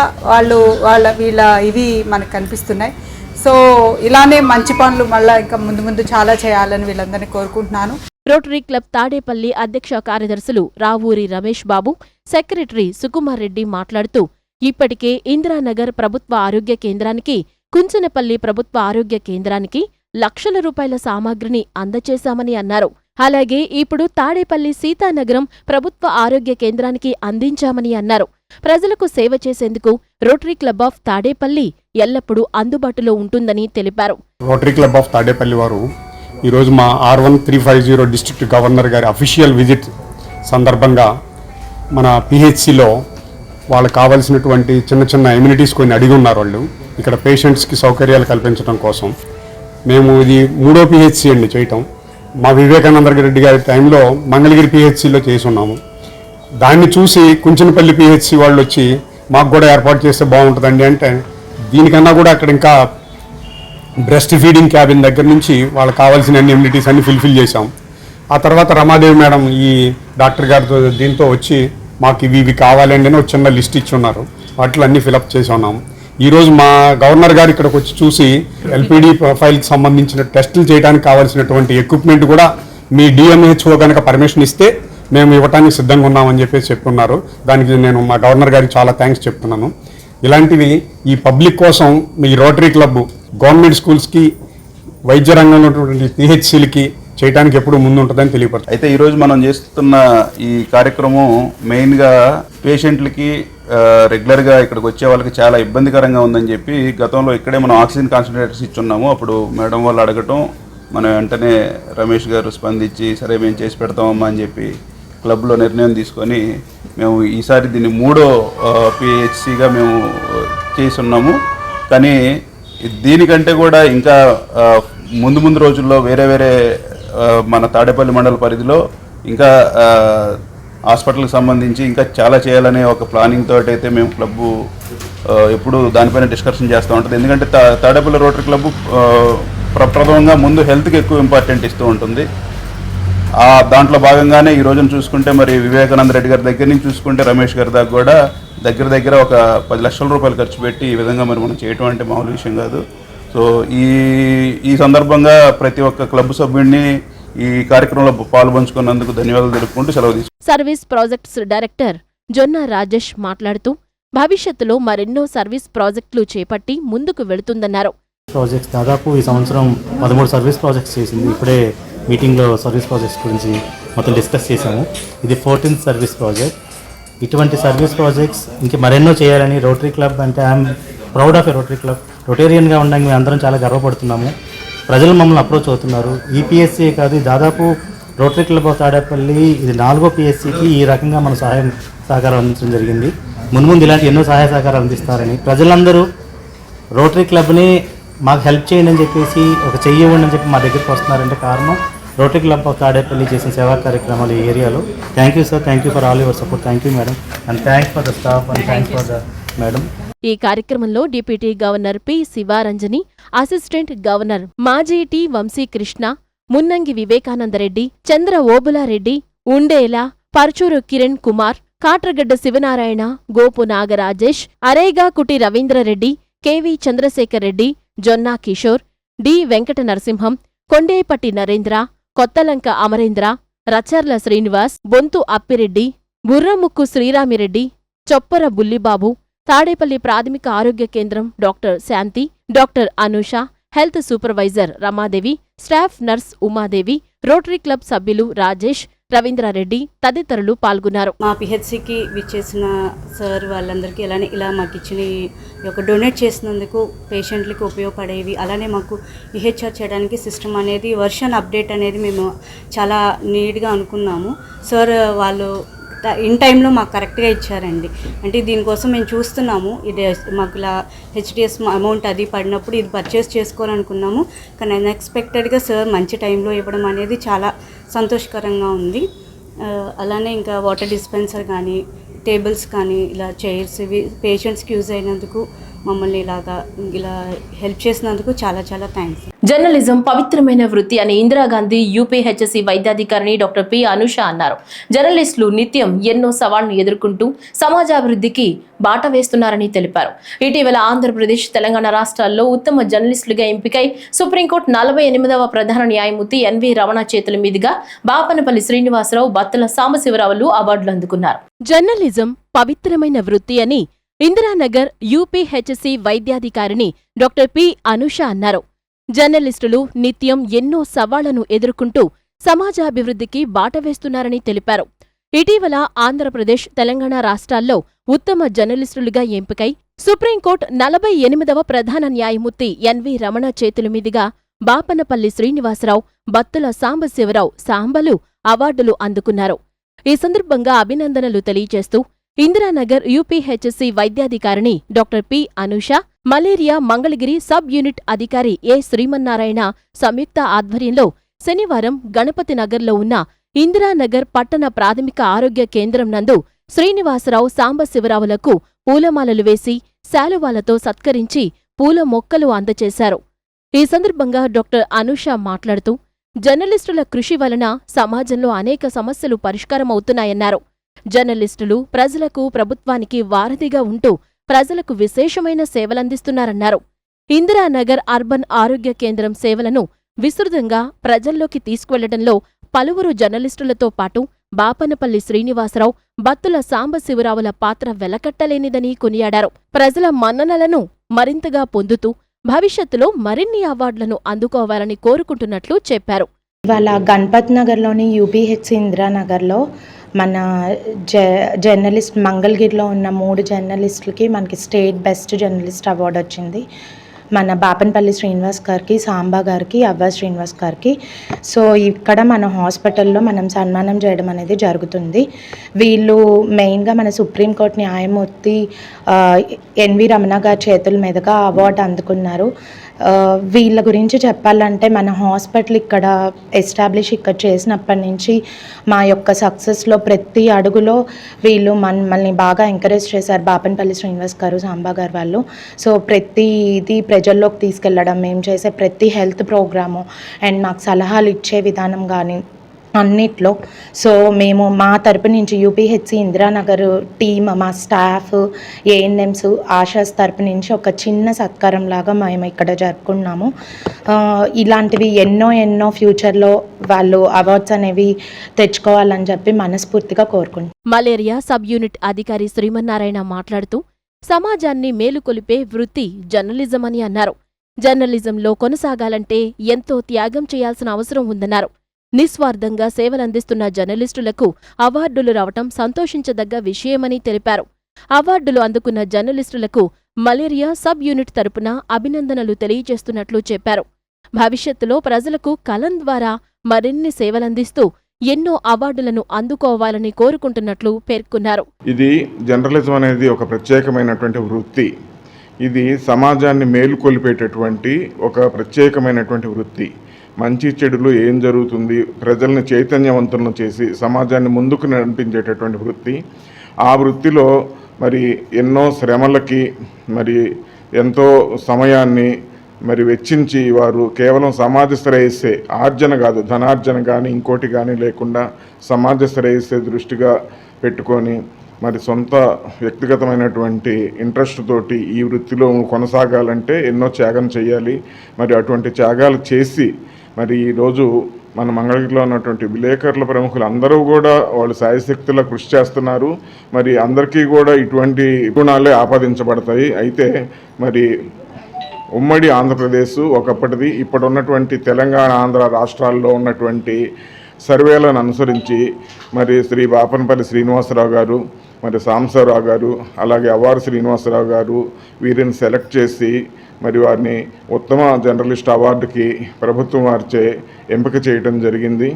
వీళ్ళ ఇవి మనకు కనిపిస్తున్నాయి. సో ఇలానే మంచి పనులు మళ్ళీ ఇంకా ముందు చాలా చేయాలని వీళ్ళందరినీ కోరుకుంటున్నాను. రోటరీ క్లబ్ తాడేపల్లి అధ్యక్ష కార్యదర్శులు రావూరి రమేష్ బాబు, సెక్రటరీ సుకుమార్ రెడ్డి మాట్లాడుతూ ఇప్పటికే ఇందిరానగర్ ప్రభుత్వ ఆరోగ్య కేంద్రానికి, కుంచనపల్లి ప్రభుత్వ ఆరోగ్య కేంద్రానికి లక్షల రూపాయల సామాగ్రిని అందచేశామని అన్నారు. అలాగే ఇప్పుడు తాడేపల్లి సీతానగరం ప్రభుత్వ ఆరోగ్య కేంద్రానికి అందించామని అన్నారు. ప్రజలకు సేవ చేసేందుకు రోటరీ క్లబ్ ఆఫ్ తాడేపల్లి ఎల్లప్పుడూ అందుబాటులో ఉంటుందని తెలిపారు. రోటరీ క్లబ్ ఆఫ్ తాడేపల్లి వారు ఈరోజు మా R1350 డిస్ట్రిక్ట్ గవర్నర్ గారి అఫీషియల్ విజిట్ సందర్భంగా మన పిహెచ్సిలో వాళ్ళకి కావాల్సినటువంటి చిన్న చిన్న ఎమ్యూనిటీస్ కొన్ని అడిగి ఉన్నారు. వాళ్ళు ఇక్కడ పేషెంట్స్కి సౌకర్యాలు కల్పించడం కోసం మేము ఇది 3వ పిహెచ్సి అండి చేయటం. మా వివేకానంద రెడ్డి గారి టైంలో మంగళగిరి పిహెచ్సిలో చేసి ఉన్నాము. దాన్ని చూసి కుంచనపల్లి పిహెచ్సి వాళ్ళు వచ్చి మాకు కూడా ఏర్పాటు చేస్తే బాగుంటుందండి అంటే, దీనికన్నా కూడా అక్కడ ఇంకా బ్రెస్ట్ ఫీడింగ్ క్యాబిన్ దగ్గర నుంచి వాళ్ళకి కావాల్సిన అన్ని ఎమ్యూనిటీస్ అన్ని ఫుల్ఫిల్ చేశాం. ఆ తర్వాత రమాదేవి మేడం ఈ డాక్టర్ గారితో దీంతో వచ్చి మాకు ఇవి కావాలండి అని ఒక చిన్న లిస్ట్ ఇచ్చి ఉన్నారు. వాటిలో అన్ని ఫిలప్ చేసి ఉన్నాము. ఈరోజు మా గవర్నర్ గారు ఇక్కడికి వచ్చి చూసి ఎల్పిడి ప్రొఫైల్కి సంబంధించిన టెస్టులు చేయడానికి కావాల్సినటువంటి ఎక్విప్మెంట్ కూడా మీ డిఎంహెచ్ఓ కనుక పర్మిషన్ ఇస్తే మేము ఇవ్వడానికి సిద్ధంగా ఉన్నామని చెప్పేసి చెప్తున్నారు. దానికి నేను మా గవర్నర్ గారికి చాలా థ్యాంక్స్ చెప్తున్నాను. ఇలాంటివి ఈ పబ్లిక్ కోసం మీ రోటరీ క్లబ్ గవర్నమెంట్ స్కూల్స్కి, వైద్య రంగంలో ఉన్నటువంటి పిహెచ్సిలకి చేయడానికి ఎప్పుడు ముందు ఉంటుందని తెలియపడుతుంది. అయితే ఈరోజు మనం చేస్తున్న ఈ కార్యక్రమం మెయిన్గా పేషెంట్లకి రెగ్యులర్గా ఇక్కడికి వచ్చే వాళ్ళకి చాలా ఇబ్బందికరంగా ఉందని చెప్పి గతంలో ఇక్కడే మనం ఆక్సిజన్ కాన్సన్ట్రేటర్స్ ఇచ్చున్నాము. అప్పుడు మేడం వాళ్ళు అడగటం మనం వెంటనే రమేష్ గారు స్పందించి సరే మేము చేసి పెడతామమ్మా అని చెప్పి క్లబ్లో నిర్ణయం తీసుకొని మేము ఈసారి దీన్ని 3వ పిహెచ్సిగా మేము చేసి ఉన్నాము. కానీ దీనికంటే కూడా ఇంకా ముందు రోజుల్లో వేరే మన తాడేపల్లి మండల పరిధిలో ఇంకా హాస్పిటల్కి సంబంధించి ఇంకా చాలా చేయాలనే ఒక ప్లానింగ్ తోటి అయితే మేము క్లబ్బు ఎప్పుడు దానిపైన డిస్కషన్ చేస్తూ ఉంటుంది. ఎందుకంటే తాడేపల్లి రోటరీ క్లబ్బు ప్రప్రథమంగా ముందు హెల్త్కి ఎక్కువ ఇంపార్టెంట్ ఇస్తూ ఉంటుంది. దాంట్లో భాగంగానే ఈ రోజున చూసుకుంటే మరి వివేకానంద రెడ్డి గారి దగ్గర నుంచి చూసుకుంటే రమేష్ గారి దాకా కూడా దగ్గర ఒక 10 లక్షల రూపాయలు ఖర్చు పెట్టి ఈ విధంగా మరి మనం చేయటం అంటే మామూలు విషయం కాదు. సో ఈ సందర్భంగా ప్రతి ఒక్క క్లబ్ సభ్యుడిని ఈ కార్యక్రమంలో పాల్పంచుకున్నందుకు ధన్యవాదాలు తెలుపుకుంటూ సెలవు తీసుకుంటాం. Service projects director Jonna Rajesh మాట్లాడుతూ భవిష్యత్తులో మరెన్నో సర్వీస్ ప్రాజెక్టులు చేపట్టి ముందుకు వెళుతుందన్నారు. ప్రాజెక్ట్స్ దాదాపు ఈ సంవత్సరం 13 సర్వీస్ ప్రాజెక్ట్స్ చేసింది. ఇప్పుడే మీటింగ్లో సర్వీస్ ప్రాజెక్ట్స్ గురించి మొత్తం డిస్కస్ చేశాము. ఇది 14th సర్వీస్ ప్రాజెక్ట్. ఇటువంటి సర్వీస్ ప్రాజెక్ట్స్ ఇంక మరెన్నో చేయాలని రోటరీ క్లబ్ అంటే I'm proud of a Rotary club. రొటేరియన్గా ఉండడానికి మేము అందరం చాలా గర్వపడుతున్నాము. ప్రజలు మమ్మల్ని అప్రోచ్ అవుతున్నారు. ఈ పిఎస్సీ కాదు, దాదాపు రోటరీ క్లబ్ ఆఫ్ తాడేపల్లి ఇది 4వ పిఎస్సీకి ఈ రకంగా మన సహకారం అందించడం జరిగింది. ముందు ఇలాంటి ఎన్నో సహాయ సహకారాలు అందిస్తారని ప్రజలందరూ రోటరీ క్లబ్ని మాకు హెల్ప్ చేయండి అని చెప్పేసి ఒక చెయ్యి ఇవ్వండి అని చెప్పి మా దగ్గరికి వస్తున్నారంటే కారణం రోటరీ క్లబ్ ఆఫ్ తాడేపల్లి చేసిన సేవా కార్యక్రమాలు ఈ ఏరియాలో. Thank you sir, thank you for all your support. Thank you madam, and thanks for the staff and thanks for the madam. ఈ కార్యక్రమంలో deputy governor P Sivaranjani, assistant governor మాజీ టి వంశీకృష్ణ, మున్నంగి వివేకానందరెడ్డి, చంద్ర ఓబులారెడ్డి, ఉండేలా, పర్చూరు కిరణ్ కుమార్, కాట్రగడ్డ శివనారాయణ, గోపు నాగరాజేష్, అరేగా కుటి రవీంద్రరెడ్డి, కెవి చంద్రశేఖర్ రెడ్డి, జొన్నా కిషోర్, డి వెంకట నరసింహం, కొండేపట్టి నరేంద్ర, కొత్తలంక అమరేంద్ర, రచర్ల శ్రీనివాస్, బొంతు అప్పిరెడ్డి, బుర్రముక్కు శ్రీరామిరెడ్డి, చొప్పర బుల్లిబాబు, తాడేపల్లి ప్రాథమిక ఆరోగ్య కేంద్రం doctor Shanthi, doctor Anusha, health supervisor Ramadevi, staff nurse Umadevi, Rotary club సభ్యులు రాజేష్, రవీంద్రారెడ్డి తదితరులు పాల్గొన్నారు. మా పిహెచ్సికి విచ్చేసిన సార్ వాళ్ళందరికీ ఇలా మాకు ఇచ్చిన ఒక డొనేట్ చేసినందుకు పేషెంట్లకి ఉపయోగపడేవి, అలానే మాకు ఈహెచ్ఆర్ చేయడానికి సిస్టమ్ అనేది వర్షన్ అప్డేట్ అనేది మేము చాలా నీట్గా అనుకున్నాము. సార్ వాళ్ళు ఇన్ టైంలో మాకు కరెక్ట్గా ఇచ్చారండి. అంటే దీనికోసం మేము చూస్తున్నాము, ఇది మాకు ఇలా హెచ్డిఎస్ అమౌంట్ అది పడినప్పుడు ఇది పర్చేస్ చేసుకోవాలనుకున్నాము. కానీ అన్ఎక్స్పెక్టెడ్గా సార్ మంచి టైంలో ఇవ్వడం అనేది చాలా సంతోషకరంగా ఉంది. అలానే ఇంకా వాటర్ డిస్పెన్సర్ కానీ, టేబుల్స్ కానీ, ఇలా చైర్స్ ఇవి పేషెంట్స్కి యూజ్ అయినందుకు, మమ్మల్ని ఇలా హెల్ప్ చేసినందుకు చాలా థ్యాంక్స్. జర్నలిజం పవిత్రమైన వృత్తి అని ఇందిరాగాంధీ యూపీహెచ్ఎస్సీ వైద్యాధికారిని డాక్టర్ పి అనుష అన్నారు. జర్నలిస్టులు నిత్యం ఎన్నో సవాళ్లను ఎదుర్కొంటూ సమాజాభివృద్ధికి బాట వేస్తున్నారని తెలిపారు. ఇటీవల ఆంధ్రప్రదేశ్, తెలంగాణ రాష్ట్రాల్లో ఉత్తమ జర్నలిస్టులుగా ఎంపికై సుప్రీంకోర్టు 48వ ప్రధాన న్యాయమూర్తి ఎన్వి రమణ చేతుల మీదుగా బాపనపల్లి శ్రీనివాసరావు, బత్తుల సాంబశివరావులు అవార్డులు అందుకున్నారు. జర్నలిజం పవిత్రమైన వృత్తి అని ఇందిరానగర్ యూపీహెచ్ఎస్సీ వైద్యాధికారిని డాక్టర్ పి అనుష అన్నారు. జర్నలిస్టులు నిత్యం ఎన్నో సవాళ్లను ఎదుర్కొంటూ సమాజాభివృద్ధికి బాట వేస్తున్నారని తెలిపారు. ఇటీవల ఆంధ్రప్రదేశ్, తెలంగాణ రాష్ట్రాల్లో ఉత్తమ జర్నలిస్టులుగా ఎంపికై సుప్రీంకోర్టు 48వ ప్రధాన న్యాయమూర్తి ఎన్వి రమణ చేతుల మీదుగా బాపనపల్లి శ్రీనివాసరావు, బత్తుల సాంబశివరావు సాంబలు అవార్డులు అందుకున్నారు. ఈ సందర్భంగా అభినందనలు తెలియజేస్తూ ఇందిరానగర్ యూపీహెచ్ఎస్సీ వైద్యాధికారిని doctor P Anusha, malaria Mangalagiri sub unit అధికారి ఏ శ్రీమన్నారాయణ సంయుక్త ఆధ్వర్యంలో శనివారం గణపతి నగర్లో ఉన్న ఇందిరానగర్ పట్టణ ప్రాథమిక ఆరోగ్య కేంద్రం నందు శ్రీనివాసరావు, సాంబశివరావులకు పూలమాలలు వేసి శాలువాలతో సత్కరించి పూల మొక్కలు అందజేశారు. ఈ సందర్భంగా డాక్టర్ అనుష మాట్లాడుతూ జర్నలిస్టుల కృషి వలన సమాజంలో అనేక సమస్యలు పరిష్కారమవుతున్నాయన్నారు. జర్నలిస్టులు ప్రజలకు, ప్రభుత్వానికి వారధిగా ఉంటూ ప్రజలకు విశేషమైన సేవలందిస్తున్నారన్నారు. ఇందిరానగర్ అర్బన్ ఆరోగ్య కేంద్రం సేవలను విస్తృతంగా ప్రజల్లోకి తీసుకువెళ్లడంలో పలువురు జర్నలిస్టులతో పాటు బాపనపల్లి శ్రీనివాసరావు, బత్తుల సాంబశివరావుల పాత్ర వెలకట్టలేనిదని కొనియాడారు. ప్రజల మన్ననలను మరింతగా పొందుతూ భవిష్యత్తులో మరిన్ని అవార్డులను అందుకోవాలని కోరుకుంటున్నట్లు చెప్పారు. ఇవాళ గణపత్ నగర్లోని యూపీహెచ్సి ఇందిరానగర్లో మన జర్నలిస్ట్ మంగళగిరిలో ఉన్న 3 జర్నలిస్టులకి మనకి స్టేట్ బెస్ట్ జర్నలిస్ట్ అవార్డు వచ్చింది. మన బాపనపల్లి శ్రీనివాస్ గారికి, సాంబా గారికి, అవ్వ శ్రీనివాస్ గారికి. సో ఇక్కడ మన హాస్పిటల్లో మనం సన్మానం చేయడం అనేది జరుగుతుంది. వీళ్ళు మెయిన్గా మన సుప్రీంకోర్టు న్యాయమూర్తి ఎన్వి రమణ గారి చేతుల మీదుగా అవార్డు అందుకున్నారు. వీళ్ళ గురించి చెప్పాలంటే మన హాస్పిటల్ ఇక్కడ ఎస్టాబ్లిష్ ఇక్కడ చేసినప్పటి నుంచి మా యొక్క సక్సెస్లో ప్రతి అడుగులో వీళ్ళు మమ్మల్ని బాగా ఎంకరేజ్ చేశారు. బాపనపల్లి శ్రీనివాస్ గారు, సాంబా గారు వాళ్ళు. సో ప్రతి ఇది ప్రజల్లోకి తీసుకెళ్ళడం, మేము చేసే ప్రతి హెల్త్ ప్రోగ్రాము అండ్ మాకు సలహాలు ఇచ్చే విధానం కానీ అన్నిట్లో. సో మేము మా తరపు నుంచి యూపీహెచ్సి ఇందిరానగర్ టీమ్, మా స్టాఫ్, ఏఎన్ఎంస్, ఆశాస్ తరపు నుంచి ఒక చిన్న సత్కారం లాగా మేము ఇక్కడ జరుపుకున్నాము. ఇలాంటివి ఎన్నో ఫ్యూచర్లో వాళ్ళు అవార్డ్స్ అనేవి తెచ్చుకోవాలని చెప్పి మనస్ఫూర్తిగా కోరుకుంటున్నాం. మలేరియా సబ్ యూనిట్ అధికారి శ్రీమన్నారాయణ మాట్లాడుతూ సమాజాన్ని మేలుకొలిపే వృత్తి జర్నలిజం అని అన్నారు. జర్నలిజంలో కొనసాగాలంటే ఎంతో త్యాగం చేయాల్సిన అవసరం ఉందన్నారు. నిస్వార్థంగా సేవలందిస్తున్న జర్నలిస్టులకు అవార్డులు రావటం సంతోషించదగ్గ విషయమని తెలిపారు. అవార్డులు అందుకున్న జర్నలిస్టులకు మలేరియా సబ్ యూనిట్ తరపున అభినందనలు తెలియజేస్తున్నట్లు చెప్పారు. భవిష్యత్తులో ప్రజలకు కలం ద్వారా మరిన్ని సేవలందిస్తూ ఎన్నో అవార్డులను అందుకోవాలని కోరుకుంటున్నట్లు పేర్కొన్నారు. ఇది జర్నలిజం అనేది ఒక ప్రత్యేకమైనటువంటి వృత్తి. ఇది సమాజాన్ని మేలుకొల్పేటటువంటి ఒక ప్రత్యేకమైనటువంటి వృత్తి. మంచి చెడులు ఏం జరుగుతుంది, ప్రజల్ని చైతన్యవంతులను చేసి సమాజాన్ని ముందుకు నడిపించేటటువంటి వృత్తి. ఆ వృత్తిలో మరి ఎన్నో శ్రమలకి మరి ఎంతో సమయాన్ని మరి వెచ్చించి వారు కేవలం సమాజ శ్రేయస్సే, ఆర్జన కాదు, ధనార్జన కానీ ఇంకోటి కానీ లేకుండా సమాజ శ్రేయస్సే దృష్టిగా పెట్టుకొని మరి సొంత వ్యక్తిగతమైనటువంటి ఇంట్రెస్ట్ తోటి ఈ వృత్తిలో కొనసాగాలంటే ఎన్నో త్యాగం చేయాలి. మరి అటువంటి త్యాగాలు చేసి మరి ఈరోజు మన మంగళగిరిలో ఉన్నటువంటి విలేకరుల ప్రముఖులు అందరూ కూడా వాళ్ళు శాయశక్తులా కృషి చేస్తున్నారు. మరి అందరికీ కూడా ఇటువంటి గుణాలే ఆపాదించబడతాయి. అయితే మరి ఉమ్మడి ఆంధ్రప్రదేశ్ ఒకప్పటిది, ఇప్పుడు ఉన్నటువంటి తెలంగాణ, ఆంధ్ర రాష్ట్రాల్లో ఉన్నటువంటి సర్వేలను అనుసరించి మరి శ్రీ బాపనపల్లి శ్రీనివాసరావు గారు, మరి సాంబశివరావు గారు, అలాగే అవ్వారు శ్రీనివాసరావు గారు వీరిని సెలెక్ట్ చేసి మరి వారిని ఉత్తమ జర్నలిస్ట్ అవార్డుకి ప్రభుత్వం వారిచే ఎంపిక చేయటం జరిగింది.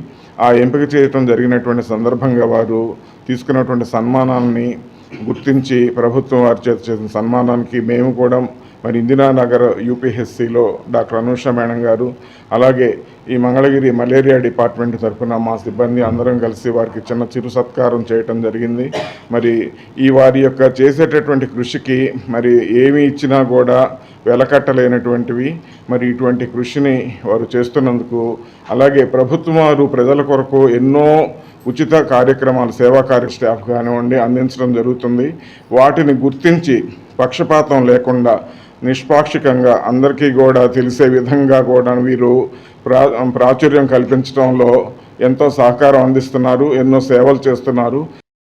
ఆ ఎంపిక చేయటం జరిగినటువంటి సందర్భంగా వారు తీసుకున్నటువంటి సన్మానాన్ని గుర్తించి ప్రభుత్వం వారి చేత చేసిన సన్మానానికి మేము కూడా మరి ఇందిరానగర్ యూపీహెచ్సిలో డాక్టర్ అనూష మేడం గారు, అలాగే ఈ మంగళగిరి మలేరియా డిపార్ట్మెంట్ తరఫున మా సిబ్బంది అందరం కలిసి వారికి చిన్న చిరు సత్కారం చేయటం జరిగింది. మరి ఈ వారి యొక్క చేసేటటువంటి కృషికి మరి ఏమి ఇచ్చినా కూడా వెలకట్టలేనటువంటివి. మరి ఇటువంటి కృషిని వారు చేస్తున్నందుకు, అలాగే ప్రభుత్వం వారు ప్రజల కొరకు ఎన్నో ఉచిత కార్యక్రమాలు, సేవా స్టాఫ్ కానివ్వండి అందించడం జరుగుతుంది. వాటిని గుర్తించి పక్షపాతం లేకుండా నిష్పాక్షికంగా అందరికీ కూడా తెలిసే విధంగా కూడా వీరు ప్రాచుర్యం కల్పించడంలో ఎంతో సహకారం అందిస్తున్నారు, ఎన్నో సేవలు చేస్తున్నారు.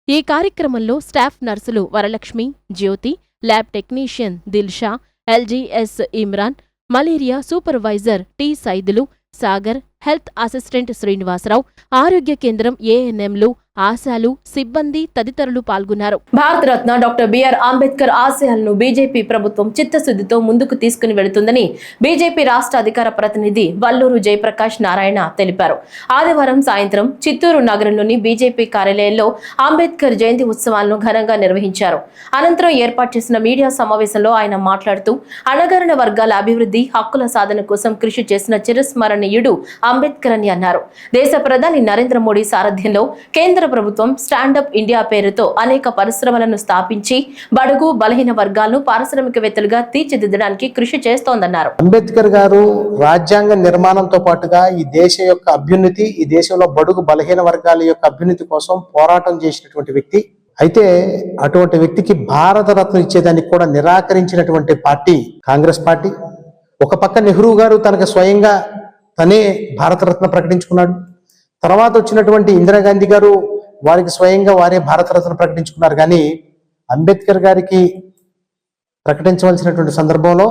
ఈ కార్యక్రమంలో స్టాఫ్ నర్సులు Varalakshmi, Jyothi, lab technician Dilsha, LGS Imran, malaria supervisor T Saidulu, Sagar, health assistant Srinivasarao, ఆరోగ్య కేంద్రం ఏఎన్ఎంలు, ఆశాలు, సిబ్బంది తదితరులు పాల్గొన్నారు. భారతరత్న డాక్టర్ బిఆర్ అంబేద్కర్ ఆశయాలను బీజేపీ ప్రభుత్వం చిత్తశుద్ధితో ముందుకు తీసుకుని వెళుతుందని బీజేపీ రాష్ట్ర అధికార ప్రతినిధి వల్లూరు జయప్రకాష్ నారాయణ తెలిపారు. ఆదివారం సాయంత్రం చిత్తూరు నగరంలోని బీజేపీ కార్యాలయంలో అంబేద్కర్ జయంతి ఉత్సవాలను ఘనంగా నిర్వహించారు. అనంతరం ఏర్పాటు చేసిన మీడియా సమావేశంలో ఆయన మాట్లాడుతూ అణగారిన వర్గాల అభివృద్ధి, హక్కుల సాధన కోసం కృషి చేసిన చిరస్మరణీయుడు అంబేద్కర్ అని అన్నారు. దేశ ప్రధాని నరేంద్ర మోడీ సారథ్యంలో కేంద్ర ప్రభుత్వం స్టాండప్ ఇండియా పేరుతో అనేక పరిశ్రమలను స్థాపించి బడుగు బలహీన వర్గాలను పారిశ్రామికవేత్తలుగా తీర్చిదిద్దడానికి కృషి చేస్తోందన్నారు. అంబేద్కర్ గారు రాజ్యాంగ నిర్మాణంతో పాటుగా ఈ దేశ యొక్క అభ్యున్నతి, ఈ దేశంలో బడుగు బలహీన వర్గాల యొక్క అభ్యున్నతి కోసం పోరాటం చేసినటువంటి వ్యక్తి. అయితే అటువంటి వ్యక్తికి భారతరత్న ఇచ్చేదానికి కూడా నిరాకరించినటువంటి పార్టీ కాంగ్రెస్ పార్టీ. ఒక పక్క నెహ్రూ గారు తనకు స్వయంగా తనే భారతరత్న ప్రకటించుకున్నాడు. తర్వాత వచ్చినటువంటి ఇందిరాగాంధీ గారు వారికి స్వయంగా వారే భారతరత్న ప్రకటించుకున్నారు. కానీ అంబేద్కర్ గారికి ప్రకటించవలసినటువంటి సందర్భంలో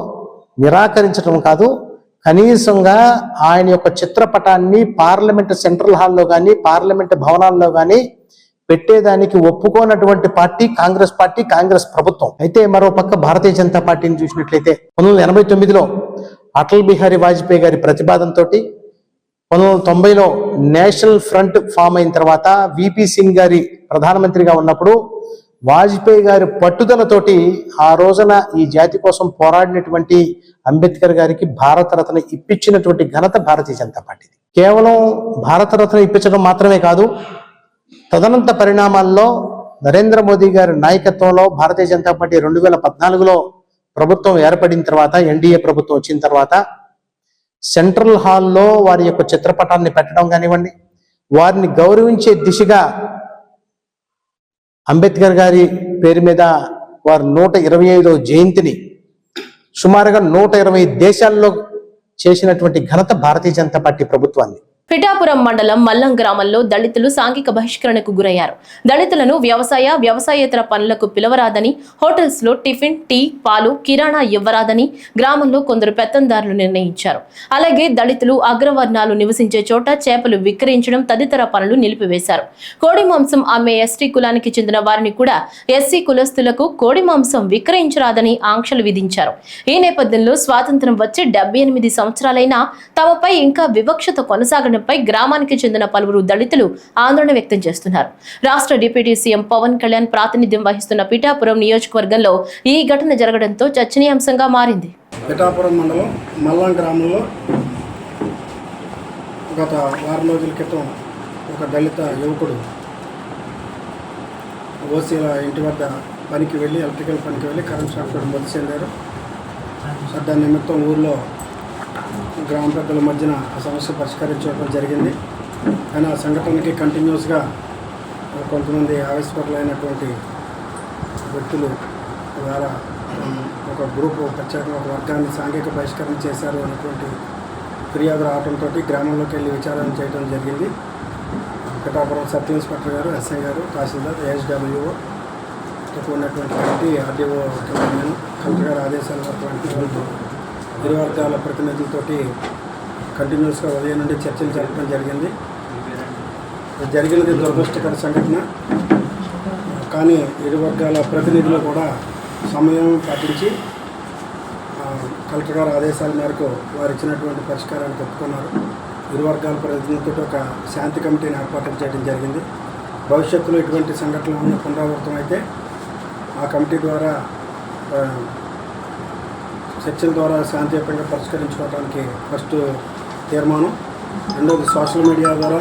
నిరాకరించడం కాదు, కనీసంగా ఆయన యొక్క చిత్రపటాన్ని పార్లమెంట్ సెంట్రల్ హాల్లో కానీ పార్లమెంట్ భవనాల్లో కానీ పెట్టేదానికి ఒప్పుకోనటువంటి పార్టీ కాంగ్రెస్ పార్టీ, కాంగ్రెస్ ప్రభుత్వం. అయితే మరో పక్క భారతీయ జనతా పార్టీని చూసినట్లయితే 1989లో అటల్ బిహారీ వాజ్పేయి గారి ప్రతిపాదనతో 1990లో నేషనల్ ఫ్రంట్ ఫామ్ అయిన తర్వాత విపి సింగ్ గారి ప్రధానమంత్రిగా ఉన్నప్పుడు వాజ్పేయి గారి పట్టుదలతోటి ఆ రోజున ఈ జాతి కోసం పోరాడినటువంటి అంబేద్కర్ గారికి భారతరత్న ఇప్పించినటువంటి ఘనత భారతీయ జనతా పార్టీది. కేవలం భారతరత్న ఇప్పించడం మాత్రమే కాదు, తదనంత పరిణామాల్లో నరేంద్ర మోదీ గారి నాయకత్వంలో భారతీయ జనతా పార్టీ 2014లో ప్రభుత్వం ఏర్పడిన తర్వాత, ఎన్డీఏ ప్రభుత్వం వచ్చిన తర్వాత సెంట్రల్ హాల్లో వారి యొక్క చిత్రపటాన్ని పెట్టడం కానివ్వండి, వారిని గౌరవించే దిశగా అంబేద్కర్ గారి పేరు మీద వారి 125వ జయంతిని సుమారుగా 120 దేశాల్లో చేసినటువంటి ఘనత భారతీయ జనతా పార్టీ ప్రభుత్వాన్ని. పిఠాపురం మండలం మల్లం గ్రామంలో దళితులు సాంఘిక బహిష్కరణకు గురయ్యారు. దళితులను వ్యవసాయేతర పనులకు పిలవరాదని, హోటల్స్ లో టిఫిన్, టీ, పాలు, కిరాణా ఇవ్వరాదని గ్రామంలో కొందరు పెత్తందారులు నిర్ణయించారు. అలాగే దళితులు అగ్రవర్ణాలు నివసించే చోట చేపలు విక్రయించడం తదితర పనులు నిలిపివేశారు. కోడి మాంసం అమ్మే ఎస్టీ కులానికి చెందిన వారిని కూడా ఎస్సీ కులస్తులకు కోడి మాంసం విక్రయించరాదని ఆంక్షలు విధించారు. ఈ నేపథ్యంలో స్వాతంత్రం వచ్చి 78 సంవత్సరాలైనా తమపై ఇంకా వివక్షత కొనసాగడం పై గ్రామానికి చెందిన పలువురు దళితులు ఆందోళన వ్యక్తం చేస్తున్నారు. రాష్ట్ర డిప్యూటీ సీఎం పవన్ కళ్యాణ్ ప్రాతినిధ్యం వహిస్తున్న పిఠాపురం నియోజకవర్గంలో ఈ ఘటన జరగడంతో చర్చనీయాంశంగా మారింది. పిఠాపురం మండలం మల్లం గ్రామంలో గత వారం రోజుల క్రితం ఒక దళిత యువకుడు ఓసీల ఇంటి వద్ద పనికి వెళ్ళి, ఎలక్ట్రికల్ పనికి వెళ్ళి కరెంట్ షాక్ తోటి మృతి చెందారు. దాని నిమిత్తం ఊర్లో గ్రామ పెద్దల మధ్యన ఆ సమస్య పరిష్కరించడం జరిగింది. కానీ ఆ సంఘటనకి కంటిన్యూస్గా కొంతమంది ఆవేశపరులైనటువంటి వ్యక్తులు ద్వారా ఒక గ్రూపు ప్రత్యేకంగా ఒక వర్గాన్ని సాంఘిక బహిష్కరణ చేశారు అనేటువంటి ఫిర్యాదు రావడంతో గ్రామంలోకి వెళ్ళి విచారణ చేయడం జరిగింది. పిఠాపురం సబ్ ఇన్స్పెక్టర్ గారు, ఎస్ఐ గారు, తహసీల్దార్, ఏఎస్డబ్ల్యూఓ ఉన్నటువంటి కమిటీ, ఆర్డీఓ కలెక్టర్ గారి ఆదేశాలైనటువంటి ఇరు వర్గాల ప్రతినిధులతోటి కంటిన్యూస్గా ఉదయం నుండి చర్చలు జరపడం జరిగింది. జరిగినది దురదృష్టకర సంఘటన. కానీ ఇరు వర్గాల ప్రతినిధులు కూడా సమయం పాటించి కలెక్టర్ గారి ఆదేశాల మేరకు వారు ఇచ్చినటువంటి పరిష్కారాన్ని ఒప్పుకున్నారు. ఇరు వర్గాల ప్రతినిధులతో ఒక శాంతి కమిటీని ఏర్పాటు చేయడం జరిగింది. భవిష్యత్తులో ఇటువంటి సంఘటనలు పునరావృతం అయితే ఆ కమిటీ ద్వారా చర్చల ద్వారా శాంతియుతంగా పరిష్కరించుకోవడానికి ఫస్ట్ తీర్మానం. రెండోది సోషల్ మీడియా ద్వారా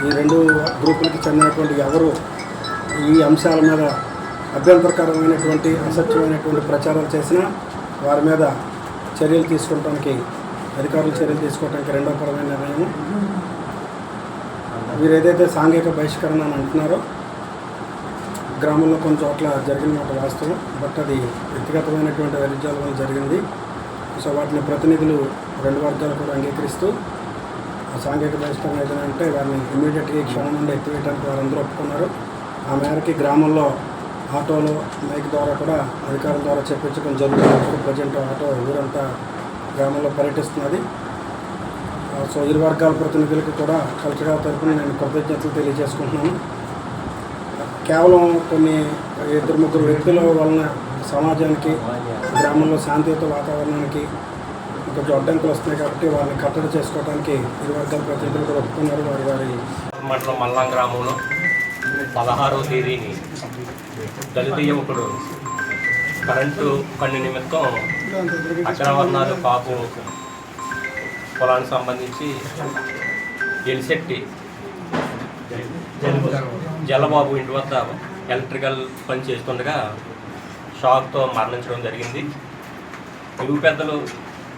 ఈ రెండు గ్రూపులకి చెందినటువంటి ఎవరు ఈ అంశాల మీద అభ్యంతరకరమైనటువంటి అసత్యమైనటువంటి ప్రచారాలు చేసినా వారి మీద చర్యలు తీసుకోవడానికి అధికారులు చర్యలు తీసుకోవడానికి రెండో పరమైన నిర్ణయం. వీరు ఏదైతే సాంఘిక బహిష్కరణ అని అంటున్నారో గ్రామంలో కొన్ని చోట్ల జరిగిన మాట వాస్తవం, బట్ అది వ్యక్తిగతమైనటువంటి వైరుధ్యాల వల్ల జరిగింది. సో వాటిని ప్రతినిధులు రెండు వర్గాలు కూడా అంగీకరిస్తూ సాంఘిక బహిష్కరణ ఏదైనా అంటే వారిని ఇమీడియట్గా ఈ క్షణం నుండి ఎత్తివేయడానికి వారందరూ ఒప్పుకున్నారు. ఆ మేరకి గ్రామంలో ఆటోలో మైక్ ద్వారా కూడా అధికారుల ద్వారా చెప్పించడం జరుగుతుంది. ప్రజెంట్ ఆటో ఊరంతా గ్రామంలో పర్యటిస్తున్నది. సో ఇరు వర్గాల ప్రతినిధులకు కూడా కలెక్టర్ గారి తరఫున నేను కృతజ్ఞతలు తెలియజేసుకుంటున్నాను. కేవలం కొన్ని 2-3 వ్యక్తుల వలన సమాజానికి గ్రామంలో శాంతియుత వాతావరణానికి కొంచెం అడ్డంకులు వస్తున్నాయి కాబట్టి వాళ్ళని కట్టడి చేసుకోవడానికి ఇరు వర్గాల ప్రతినిధులు కూడా ఒప్పుకున్నారు. వారి మండలం మల్లాం గ్రామంలో 16వ తేదీని దళిత యువకుడు కరెంటు పని నిమిత్తం అగ్రవర్ణాలు కాపు పొలానికి సంబంధించి ఎలిశెట్టి జలబాబు ఇంటి వద్ద ఎలక్ట్రికల్ పని చేస్తుండగా షాక్తో మరణించడం జరిగింది. ఇరు పెద్దలు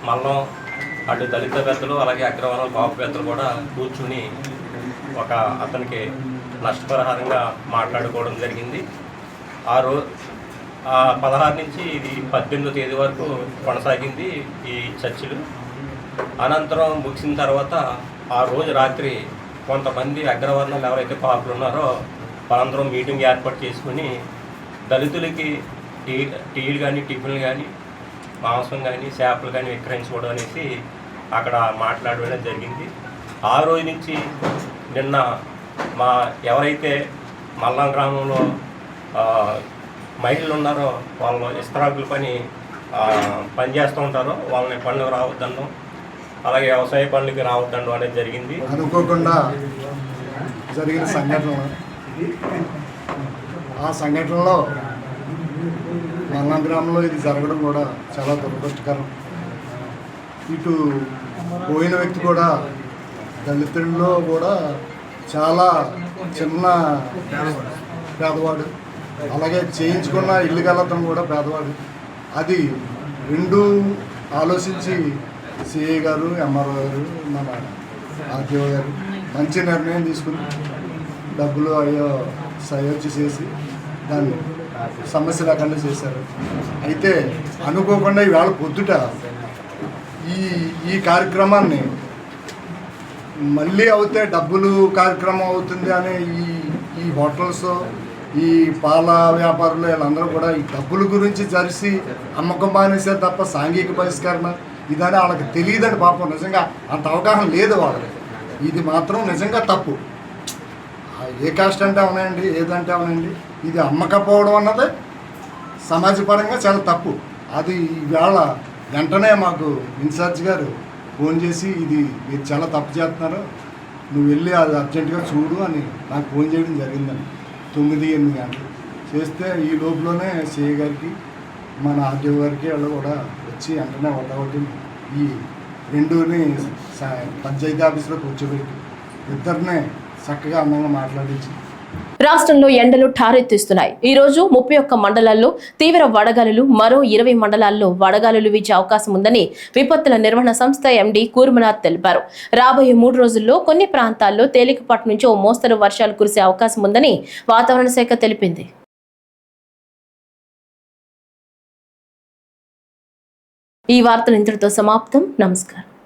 మల్లం అటు దళిత పెద్దలు అలాగే అగ్రవర్ణాల కాపు పెద్దలు కూడా కూర్చుని ఒక అతనికి నష్టపరిహారంగా మాట్లాడుకోవడం జరిగింది. ఆ 16 నుంచి ఇది 18వ తేదీ వరకు కొనసాగింది ఈ చర్చలు. అనంతరం ముగిసిన తర్వాత ఆ రోజు రాత్రి కొంతమంది అగ్రవర్ణాలు ఎవరైతే కాపులు ఉన్నారో వాళ్ళందరం మీటింగ్ ఏర్పాటు చేసుకుని దళితులకి టీలు కానీ టిఫిన్లు కానీ మాంసం కానీ చేపలు కానీ విక్రయించుకోవడం అనేసి అక్కడ మాట్లాడడం జరిగింది. ఆ రోజు నుంచి నిన్న మా ఎవరైతే మల్లాం గ్రామంలో మహిళలు ఉన్నారో వాళ్ళు ఇస్తరాకుల పని చేస్తూ ఉంటారో వాళ్ళని పనులకు రావద్దనడం, అలాగే వ్యవసాయ పనులకి రావద్దనడం అనేది జరిగింది. అనుకోకుండా జరిగిన సంఘటన, ఆ సంఘటనలో మల్లాం గ్రామంలో ఇది జరగడం కూడా చాలా దురదృష్టకరం. ఇటు పోయిన వ్యక్తి కూడా దళితుల్లో కూడా చాలా చిన్న పేదవాడు, అలాగే చేయించుకున్న ఇల్లు గలతను కూడా పేదవాడు. అది రెండు ఆలోచించి సిఐ గారు, ఎంఆర్ఓ గారు, మన ఆర్టీఓ గారు మంచి నిర్ణయం తీసుకుని డబ్బులు అయ్యో సయోధ్య చేసి దాన్ని సమస్య లేకుండా చేశారు. అయితే అనుకోకుండా ఈవేళ పొద్దుట ఈ కార్యక్రమాన్ని మళ్ళీ అవుతే డబ్బులు కార్యక్రమం అవుతుంది అనే ఈ హోటల్స్, ఈ పాల వ్యాపారులు వీళ్ళందరూ కూడా ఈ డబ్బుల గురించి జరిసి అమ్మకం మానేశారు తప్ప సాంఘిక బహిష్కరణ ఇదని వాళ్ళకి తెలియదండి. పాపం నిజంగా అంత అవగాహన లేదు వాళ్ళకి. ఇది మాత్రం నిజంగా తప్పు. ఏ కాస్ట్ అంటే అవునండి, ఏదంటే అవునండి, ఇది అమ్మకపోవడం అన్నది సమాజపరంగా చాలా తప్పు. అది ఈవేళ వెంటనే మాకు ఇన్ఛార్జ్ గారు ఫోన్ చేసి ఇది మీరు చాలా తప్పు చేస్తున్నారు, నువ్వు వెళ్ళి అది అర్జెంటుగా చూడు అని నాకు ఫోన్ చేయడం జరిగిందండి. 9-8 గంటలు చేస్తే ఈ లోపలనే సిఐ గారికి, మన ఆర్టీఓ గారికి వాళ్ళు కూడా వచ్చి వెంటనే ఒకటి ఈ రెండుని పంచాయతీ ఆఫీసులో కూర్చోబెట్టి ఇద్దరినే చక్కగా అందంగా మాట్లాడించి. రాష్ట్రంలో ఎండలు ఠారెత్తిస్తున్నాయి. ఈ రోజు 31 మండలాల్లో తీవ్ర వడగాలులు, మరో 20 మండలాల్లో వడగాలులు వీచే అవకాశం ఉందని విపత్తుల నిర్వహణ సంస్థ ఎండీ కూర్మనాథ్ తెలిపారు. రాబోయే 3 రోజుల్లో కొన్ని ప్రాంతాల్లో తేలికపాటి నుంచి ఓ మోస్తరు వర్షాలు కురిసే అవకాశం ఉందని వాతావరణ శాఖ తెలిపింది. ఈ వార్తలు ఇంతటితో సమాప్తం. నమస్కారం.